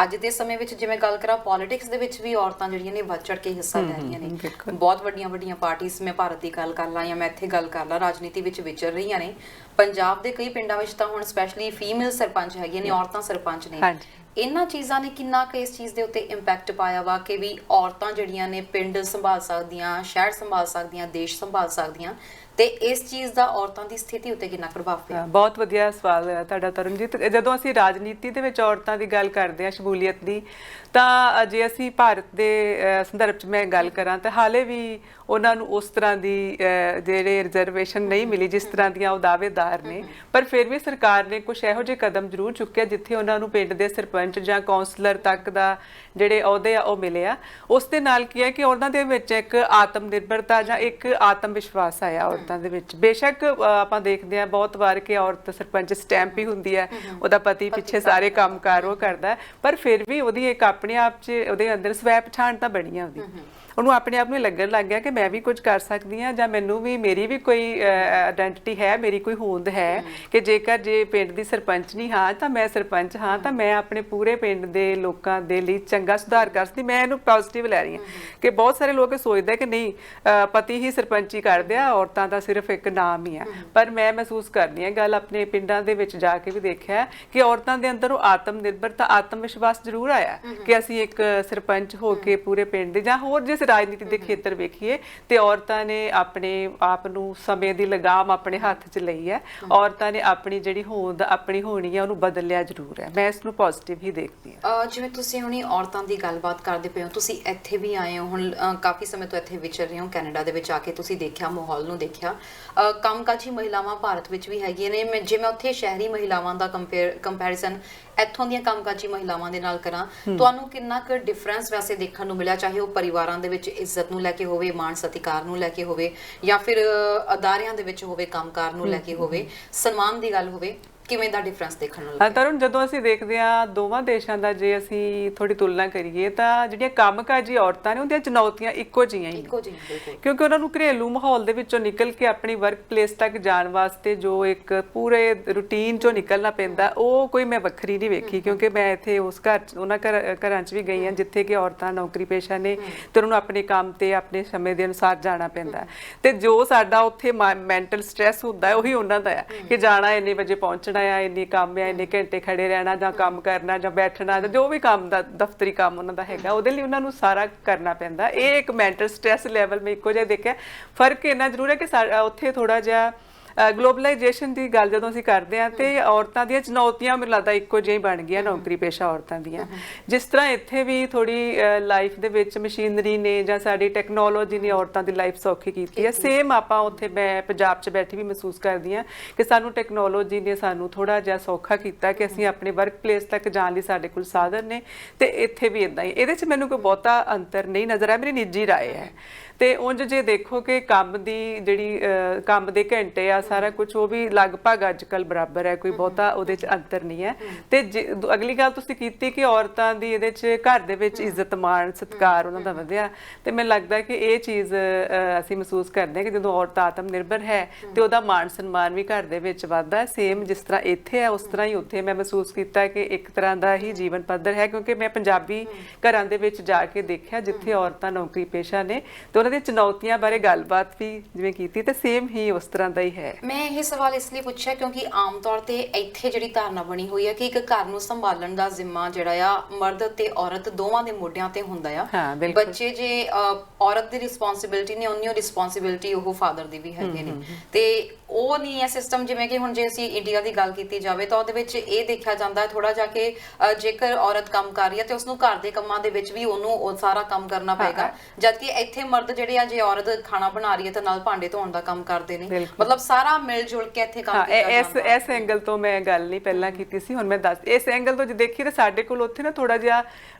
ਅੱਜ ਦੇ ਸਮੇਂ ਵਿੱਚ ਜਿਵੇਂ ਗੱਲ ਕਰਾਂ, ਪੋਲਿਟਿਕਸ ਦੇ ਵਿੱਚ ਵੀ ਔਰਤਾਂ ਜਿਹੜੀਆਂ ਨੇ ਵੱਧ ਚੜ ਕੇ ਹਿੱਸਾ ਲੈ ਰਹੀਆਂ ਨੇ। ਬਹੁਤ ਵੱਡੀਆਂ ਪਾਰਟੀਆਂ, ਮੈਂ ਭਾਰਤ ਦੀ ਗੱਲ ਕਰ ਲਾਂ ਜਾਂ ਮੈਂ ਇੱਥੇ ਗੱਲ ਕਰ ਲਾਂ, ਰਾਜਨੀਤੀ ਵਿੱਚ ਵਿਚਰ ਰਹੀਆਂ ਨੇ। ਪੰਜਾਬ ਦੇ ਕਈ ਪਿੰਡਾਂ ਵਿੱਚ ਤਾਂ ਹੁਣ ਸਪੈਸ਼ਲੀ ਫੀਮੇਲ ਸਰਪੰਚ ਹੈਗੀਆਂ ਨੇ, ਔਰਤਾਂ ਸਰਪੰਚ ਨੇ। ਇਹਨਾਂ ਚੀਜ਼ਾਂ ਨੇ ਕਿੰਨਾ ਕੁ ਇਸ ਚੀਜ਼ ਦੇ ਉੱਤੇ ਇੰਪੈਕਟ ਪਾਇਆ ਵਾ ਕਿ ਵੀ ਔਰਤਾਂ ਜਿਹੜੀਆਂ ਨੇ ਪਿੰਡ ਸੰਭਾਲ ਸਕਦੀਆਂ, ਸ਼ਹਿਰ ਸੰਭਾਲ ਸਕਦੀਆਂ, ਦੇਸ਼ ਸੰਭਾਲ ਸਕਦੀਆਂ, ਤੇ ਇਸ ਚੀਜ਼ ਦਾ ਔਰਤਾਂ ਦੀ ਸਥਿਤੀ ਉੱਤੇ ਕਿੰਨਾ ਪ੍ਰਭਾਵ ਪਿਆ? ਬਹੁਤ ਵਧੀਆ ਸਵਾਲ ਹੈ ਤੁਹਾਡਾ ਤਰਨਜੀਤ। ਜਦੋਂ ਅਸੀਂ ਰਾਜਨੀਤੀ ਦੇ ਵਿੱਚ ਔਰਤਾਂ ਦੀ ਗੱਲ ਕਰਦੇ ਹਾਂ, ਸ਼ਮੂਲੀਅਤ ਦੀ, ਤਾਂ ਜੇ ਅਸੀਂ ਭਾਰਤ ਦੇ ਸੰਦਰਭ 'ਚ ਮੈਂ ਗੱਲ ਕਰਾਂ ਤਾਂ ਹਾਲੇ ਵੀ ਉਹਨਾਂ ਨੂੰ ਉਸ ਤਰ੍ਹਾਂ ਦੀ ਜਿਹੜੇ ਰਿਜ਼ਰਵੇਸ਼ਨ ਨਹੀਂ ਮਿਲੀ ਜਿਸ ਤਰ੍ਹਾਂ ਦੀਆਂ ਉਹ ਦਾਅਵੇਦਾਰ ਨੇ। ਪਰ ਫਿਰ ਵੀ ਸਰਕਾਰ ਨੇ ਕੁਝ ਇਹੋ ਜਿਹੇ ਕਦਮ ਜ਼ਰੂਰ ਚੁੱਕਿਆ ਜਿੱਥੇ ਉਹਨਾਂ ਨੂੰ ਪਿੰਡ ਦੇ ਸਰਪੰਚ ਜਾਂ ਕੌਂਸਲਰ ਤੱਕ ਦਾ ਜਿਹੜੇ ਅਹੁਦੇ ਆ ਉਹ ਮਿਲੇ ਆ। ਉਸ ਦੇ ਨਾਲ ਕੀ ਹੈ ਕਿ ਉਹਨਾਂ ਦੇ ਵਿੱਚ ਇੱਕ ਆਤਮ ਨਿਰਭਰਤਾ ਜਾਂ ਇੱਕ ਆਤਮ ਵਿਸ਼ਵਾਸ ਆਇਆ ਔਰਤਾਂ ਦੇ ਵਿੱਚ। ਬੇਸ਼ੱਕ ਆਪਾਂ ਦੇਖਦੇ ਹਾਂ ਬਹੁਤ ਵਾਰ ਕਿ ਔਰਤ ਸਰਪੰਚ ਸਟੈਂਪ ਹੀ ਹੁੰਦੀ ਹੈ, ਉਹਦਾ ਪਤੀ ਪਿੱਛੇ ਸਾਰੇ ਕੰਮਕਾਰ ਉਹ ਕਰਦਾ, ਪਰ ਫਿਰ ਵੀ ਉਹਦੀ ਇੱਕ ਆਪਣੇ ਆਪ 'ਚ ਉਹਦੇ ਅੰਦਰ ਸਵੈ ਪਛਾਣ ਤਾਂ ਬਣੀ ਆ ਉਹਦੀ। ਉਹਨੂੰ ਆਪਣੇ ਆਪ ਨੂੰ ਲੱਗਣ ਲੱਗ ਗਿਆ ਕਿ ਮੈਂ ਵੀ ਕੁਝ ਕਰ ਸਕਦੀ ਹਾਂ, ਜਾਂ ਮੈਨੂੰ ਵੀ ਮੇਰੀ ਵੀ ਕੋਈ ਆਇਡੈਂਟੀਟੀ ਹੈ, ਮੇਰੀ ਕੋਈ ਹੋਂਦ ਹੈ ਕਿ ਜੇਕਰ ਜੇ ਪਿੰਡ ਦੀ ਸਰਪੰਚ ਨਹੀਂ ਹਾਂ ਤਾਂ ਮੈਂ ਸਰਪੰਚ ਹਾਂ, ਤਾਂ ਮੈਂ ਆਪਣੇ ਪੂਰੇ ਪਿੰਡ ਦੇ ਲੋਕਾਂ ਦੇ ਲਈ ਚੰਗਾ ਸੁਧਾਰ ਕਰ ਸਕਦੀ। ਮੈਂ ਇਹਨੂੰ ਪੋਜ਼ਿਟਿਵ ਲੈ ਰਹੀ ਹਾਂ ਕਿ ਬਹੁਤ ਸਾਰੇ ਲੋਕ ਸੋਚਦੇ ਕਿ ਨਹੀਂ ਪਤੀ ਹੀ ਸਰਪੰਚੀ ਕਰਦੇ ਆ, ਔਰਤਾਂ ਦਾ ਸਿਰਫ ਇੱਕ ਨਾਮ ਹੀ ਆ। ਪਰ ਮੈਂ ਮਹਿਸੂਸ ਕਰਦੀ ਹਾਂ ਗੱਲ, ਆਪਣੇ ਪਿੰਡਾਂ ਦੇ ਵਿੱਚ ਜਾ ਕੇ ਵੀ ਦੇਖਿਆ ਕਿ ਔਰਤਾਂ ਦੇ ਅੰਦਰ ਉਹ ਆਤਮ ਨਿਰਭਰਤਾ, ਆਤਮ ਵਿਸ਼ਵਾਸ ਜ਼ਰੂਰ ਆਇਆ ਕਿ ਅਸੀਂ ਇੱਕ ਸਰਪੰਚ ਹੋ ਕੇ ਪੂਰੇ ਪਿੰਡ ਦੇ, ਜਾਂ ਹੋਰ ਜਿਸ ਰਾਜਨੀਤੀ ਦੇ ਖੇਤਰ ਵੇਖੀਏ, ਤੇ ਔਰਤਾਂ ਨੇ ਆਪਣੇ ਆਪ ਨੂੰ ਸਮੇਂ ਦੀ ਲਗਾਮ ਆਪਣੇ ਹੱਥ 'ਚ ਲਈ ਹੈ। ਔਰਤਾਂ ਨੇ ਆਪਣੀ ਜਿਹੜੀ ਹੋਂਦ ਆਪਣੀ ਹੋਣੀ ਹੈ ਉਹਨੂੰ ਬਦਲਿਆ ਜ਼ਰੂਰ ਹੈ। ਮੈਂ ਇਸ ਨੂੰ ਪੋਜ਼ਿਟਿਵ ਹੀ ਦੇਖਦੀ ਹਾਂ। ਜਿਵੇਂ ਤੁਸੀਂ ਹੁਣੀ ਔਰਤਾਂ ਦੀ ਗੱਲਬਾਤ ਕਰਦੇ ਪਏ ਹੋ, ਤੁਸੀਂ ਇੱਥੇ ਵੀ ਆਏ ਹੋ, ਹੁਣ ਕਾਫੀ ਸਮੇਂ ਤੋਂ ਇੱਥੇ ਵਿਚਰ ਰਹੇ ਹੋ, ਕੈਨੇਡਾ ਦੇ ਵਿੱਚ ਆ ਕੇ ਤੁਸੀਂ ਦੇਖਿਆ, ਮਾਹੌਲ ਨੂੰ ਦੇਖਿਆ। ਕੰਮਕਾਜੀ ਮਹਿਲਾਵਾਂ ਭਾਰਤ ਵਿੱਚ ਵੀ ਹੈਗੀਆਂ ਨੇ। ਜੇ ਮੈਂ ਉੱਥੇ ਸ਼ਹਿਰੀ ਮਹਿਲਾਵਾਂ ਦਾ ਕੰਪੈਰੀਜ਼ਨ ਇੱਥੋਂ ਦੀਆਂ ਕੰਮਕਾਜੀ ਮਹਿਲਾਵਾਂ ਦੇ ਨਾਲ ਕਰਾਂ, ਤੁਹਾਨੂੰ ਕਿੰਨਾ ਕੁ ਡਿਫਰੈਂਸ ਵੈਸੇ ਦੇਖਣ ਨੂੰ ਮਿਲਿਆ, ਚਾਹੇ ਉਹ ਪਰਿਵਾਰਾਂ ਦੇ ਵਿੱਚ ਇੱਜ਼ਤ ਨੂੰ ਲੈ ਕੇ ਹੋਵੇ, ਮਾਣ ਸਤਿਕਾਰ ਨੂੰ ਲੈ ਕੇ ਹੋਵੇ, ਜਾਂ ਫਿਰ ਅਦਾਰਿਆਂ ਦੇ ਵਿੱਚ ਹੋਵੇ, ਕੰਮਕਾਰ ਨੂੰ ਲੈ ਕੇ ਹੋਵੇ, ਸਨਮਾਨ ਦੀ ਗੱਲ ਹੋਵੇ? ਕਿਵੇਂ ਦਾ ਡਿਫਰੈਂਸ ਦੇਖਣ ਨੂੰ ਲੱਗਦਾ? ਤਰੁਣ, ਜਦੋਂ ਅਸੀਂ ਦੇਖਦੇ ਹਾਂ ਦੋਵਾਂ ਦੇਸ਼ਾਂ ਦਾ, ਜੇ ਅਸੀਂ ਥੋੜੀ ਤੁਲਨਾ ਕਰੀਏ ਤਾਂ ਜਿਹੜੀਆਂ ਕੰਮਕਾਜੀ ਔਰਤਾਂ ਨੇ ਉਹਦੀਆਂ ਚੁਣੌਤੀਆਂ ਇੱਕੋ ਜਿਹੀਆਂ ਹੀ, ਬਿਲਕੁਲ, ਕਿਉਂਕਿ ਉਹਨਾਂ ਨੂੰ ਘਰੇਲੂ ਮਾਹੌਲ ਦੇ ਵਿੱਚੋਂ ਨਿਕਲ ਕੇ ਆਪਣੀ ਵਰਕ ਪਲੇਸ ਤੱਕ ਜਾਣ ਵਾਸਤੇ ਜੋ ਇੱਕ ਪੂਰੇ ਰੂਟੀਨ ਚੋਂ ਨਿਕਲਣਾ ਪੈਂਦਾ, ਉਹ ਕੋਈ ਮੈਂ ਵੱਖਰੀ ਨਹੀਂ ਵੇਖੀ। ਕਿਉਂਕਿ ਮੈਂ ਇੱਥੇ ਉਸ ਉਹਨਾਂ ਘਰਾਂ 'ਚ ਵੀ ਗਈ ਹਾਂ ਜਿੱਥੇ ਕਿ ਔਰਤਾਂ ਨੌਕਰੀ ਪੇਸ਼ਾ ਨੇ ਤੇ ਉਹਨਾਂ ਨੂੰ ਆਪਣੇ ਕੰਮ ਤੇ ਆਪਣੇ ਸਮੇਂ ਦੇ ਅਨੁਸਾਰ ਜਾਣਾ ਪੈਂਦਾ, ਤੇ ਜੋ ਸਾਡਾ ਉੱਥੇ ਮੈਂਟਲ ਸਟ੍ਰੈਸ ਹੁੰਦਾ ਉਹੀ ਉਹਨਾਂ ਦਾ ਹੈ ਕਿ ਜਾਣਾ, ਇੰਨੇ ਵਜੇ ਪਹੁੰਚਣਾ ਆ, ਇੰਨੇ ਕੰਮ ਆ, ਇੰਨੇ ਘੰਟੇ ਖੜੇ ਰਹਿਣਾ ਜਾਂ ਕੰਮ ਕਰਨਾ ਜਾਂ ਬੈਠਣਾ, ਜਾਂ ਜੋ ਵੀ ਕੰਮ ਦਾ ਦਫ਼ਤਰੀ ਕੰਮ ਉਹਨਾਂ ਦਾ ਹੈਗਾ, ਉਹਦੇ ਲਈ ਉਹਨਾਂ ਨੂੰ ਸਾਰਾ ਕਰਨਾ ਪੈਂਦਾ। ਇਹ ਇੱਕ ਮੈਂਟਲ ਸਟ੍ਰੈਸ ਲੈਵਲ ਮੈਂ ਇੱਕੋ ਜਿਹਾ ਦੇਖਿਆ। ਫਰਕ ਇੰਨਾ ਜ਼ਰੂਰ ਹੈ ਕਿ ਉੱਥੇ ਥੋੜਾ ਜਿਹਾ ਗਲੋਬਲਾਈਜੇਸ਼ਨ ਦੀ ਗੱਲ ਜਦੋਂ ਅਸੀਂ ਕਰਦੇ ਹਾਂ ਤੇ ਔਰਤਾਂ ਦੀਆਂ ਚੁਣੌਤੀਆਂ ਮੈਨੂੰ ਲੱਗਦਾ ਇੱਕੋ ਜਿਹੀਆਂ ਬਣ ਗਈਆਂ ਨੌਕਰੀ ਪੇਸ਼ਾ ਔਰਤਾਂ ਦੀਆਂ। ਜਿਸ ਤਰ੍ਹਾਂ ਇੱਥੇ ਵੀ ਥੋੜੀ ਲਾਈਫ ਦੇ ਵਿੱਚ ਮਸ਼ੀਨਰੀ ਨੇ ਜਾਂ ਸਾਡੀ ਟੈਕਨੋਲੋਜੀ ਨੇ ਔਰਤਾਂ ਦੀ ਲਾਈਫ ਸੌਖੀ ਕੀਤੀ ਹੈ, ਸੇਮ ਆਪਾਂ ਉੱਥੇ ਮੈਂ ਪੰਜਾਬ 'ਚ ਬੈਠੀ ਵੀ ਮਹਿਸੂਸ ਕਰਦੀ ਹਾਂ ਕਿ ਸਾਨੂੰ ਟੈਕਨੋਲੋਜੀ ਨੇ ਸਾਨੂੰ ਥੋੜਾ ਜਿਹਾ ਸੌਖਾ ਕੀਤਾ ਕਿ ਅਸੀਂ ਆਪਣੇ ਵਰਕ ਪਲੇਸ ਤੱਕ ਜਾਣ ਲਈ ਸਾਡੇ ਕੋਲ ਸਾਧਨ ਨੇ, ਤੇ ਇੱਥੇ ਵੀ ਇਦਾਂ ਹੀ। ਇਹਦੇ 'ਚ ਮੈਨੂੰ ਕੋਈ ਬਹੁਤਾ ਅੰਤਰ ਨਹੀਂ ਨਜ਼ਰ ਆਇਆ, ਮੇਰੀ ਨਿੱਜੀ ਰਾਏ ਹੈ। ਤੇ ਉਂਝ ਜੇ ਦੇਖੋ ਕਿ ਕੰਮ ਦੀ ਜਿਹੜੀ ਕੰਮ ਦੇ ਘੰਟੇ ਆ, ਸਾਰਾ ਕੁਝ ਉਹ ਵੀ ਲਗਭਗ ਅੱਜ ਕੱਲ ਬਰਾਬਰ ਹੈ, ਕੋਈ ਬਹੁਤਾ ਉਹਦੇ 'ਚ ਅੰਤਰ ਨਹੀਂ ਹੈ। ਤੇ ਅਗਲੀ ਗੱਲ ਤੁਸੀਂ ਕੀਤੀ ਕਿ ਔਰਤਾਂ ਦੀ ਇਹਦੇ 'ਚ ਘਰ ਦੇ ਵਿੱਚ ਇੱਜ਼ਤ ਮਾਣ ਸਤਿਕਾਰ ਉਹਨਾਂ ਦਾ ਵਧਿਆ, ਤੇ ਮੈਨੂੰ ਲੱਗਦਾ ਕਿ ਇਹ ਚੀਜ਼ ਅਸੀਂ ਮਹਿਸੂਸ ਕਰਦੇ ਹਾਂ ਕਿ ਜਦੋਂ ਔਰਤ ਆਤਮ ਨਿਰਭਰ ਹੈ ਤੇ ਉਹਦਾ ਮਾਣ ਸਨਮਾਨ ਵੀ ਘਰ ਦੇ ਵਿੱਚ ਵੱਧਦਾ। ਸੇਮ ਜਿਸ ਤਰ੍ਹਾਂ ਇੱਥੇ ਹੈ ਉਸ ਤਰ੍ਹਾਂ ਹੀ ਉੱਥੇ ਮੈਂ ਮਹਿਸੂਸ ਕੀਤਾ ਕਿ ਇੱਕ ਤਰ੍ਹਾਂ ਦਾ ਹੀ ਜੀਵਨ ਪੱਧਰ ਹੈ, ਕਿਉਂਕਿ ਮੈਂ ਪੰਜਾਬੀ ਘਰਾਂ ਦੇ ਵਿੱਚ ਜਾ ਕੇ ਦੇਖਿਆ ਜਿੱਥੇ ਔਰਤਾਂ ਨੌਕਰੀ ਪੇਸ਼ਾ ਨੇ ਤੇ ਉਹਨਾਂ ਦੀਆਂ ਚੁਣੌਤੀਆਂ ਬਾਰੇ ਗੱਲਬਾਤ ਵੀ ਜਿਵੇਂ ਕੀਤੀ, ਤੇ ਸੇਮ ਹੀ ਉਸ ਤਰ੍ਹਾਂ ਦਾ ਹੀ ਹੈ। ਮੈਂ ਇਹ ਸਵਾਲ ਇਸ ਲਈ ਪੁੱਛਿਆ ਕਿਉਂਕਿ ਆਮ ਤੌਰ ਤੇ ਇੱਥੇ ਜਿਹੜੀ ਧਾਰਨਾ ਬਣੀ ਹੋਈ ਹੈ ਕਿ ਇੱਕ ਘਰ ਨੂੰ ਸੰਭਾਲਣ ਦਾ ਜ਼ਿੰਮਾ ਜਿਹੜਾ ਆ ਮਰਦ ਤੇ ਔਰਤ ਦੋਵਾਂ ਦੇ ਮੋਢਿਆਂ ਤੇ ਹੁੰਦਾ ਆ। ਬੱਚੇ ਜੇ ਔਰਤ ਦੀ ਰਿਸਪੌਂਸਿਬਿਲਟੀ ਨੇ, ਉਨੀ ਰਿਸਪੌਂਸਿਬਿਲਟੀ ਉਹ ਫਾਦਰ ਦੀ ਵੀ ਹੈਗੇ ਨੇ, ਤੇ ਉਹ ਨਹੀਂ ਹੈ ਸਿਸਟਮ। ਜਿਵੇਂ ਕਿ ਹੁਣ ਜੇ ਅਸੀਂ ਇੰਡੀਆ ਦੀ ਗੱਲ ਕੀਤੀ ਜਾਵੇ ਤਾਂ ਉਹਦੇ ਵਿੱਚ ਇਹ ਦੇਖਿਆ ਜਾਂਦਾ ਥੋੜਾ ਜਿਹਾ ਕਿ ਜੇਕਰ ਔਰਤ ਕੰਮ ਕਰ ਰਹੀ ਹੈ ਤੇ ਉਸਨੂੰ ਘਰ ਦੇ ਕੰਮਾਂ ਦੇ ਵਿੱਚ ਵੀ ਉਹਨੂੰ ਸਾਰਾ ਕੰਮ ਕਰਨਾ ਪਏਗਾ, ਜਦਕਿ ਇੱਥੇ ਮਰਦ ਜਿਹੜੇ ਆ ਜੇ ਔਰਤ ਖਾਣਾ ਬਣਾ ਰਹੀ ਹੈ ਤਾਂ ਨਾਲ ਭਾਂਡੇ ਧੋਣ ਦਾ ਕੰਮ ਕਰਦੇ ਨੇ, ਮਤਲਬ ਸਾਰਾ ਮਿਲ ਜੁਲ ਕੇ ਇੱਥੇ ਕੰਮ ਕੀਤਾ ਜਾਂਦਾ। ਇਸ ਐਂਗਲ ਤੋਂ ਮੈਂ ਗੱਲ ਨਹੀਂ ਪਹਿਲਾਂ ਕੀਤੀ ਸੀ, ਹੁਣ ਮੈਂ ਦੱਸ ਇਸ ਐਂਗਲ ਤੋਂ ਜੇ ਦੇਖੀਏ ਤਾਂ ਸਾਡੇ ਕੋਲ ਉੱਥੇ ਨਾ ਥੋੜਾ ਜਿਹਾ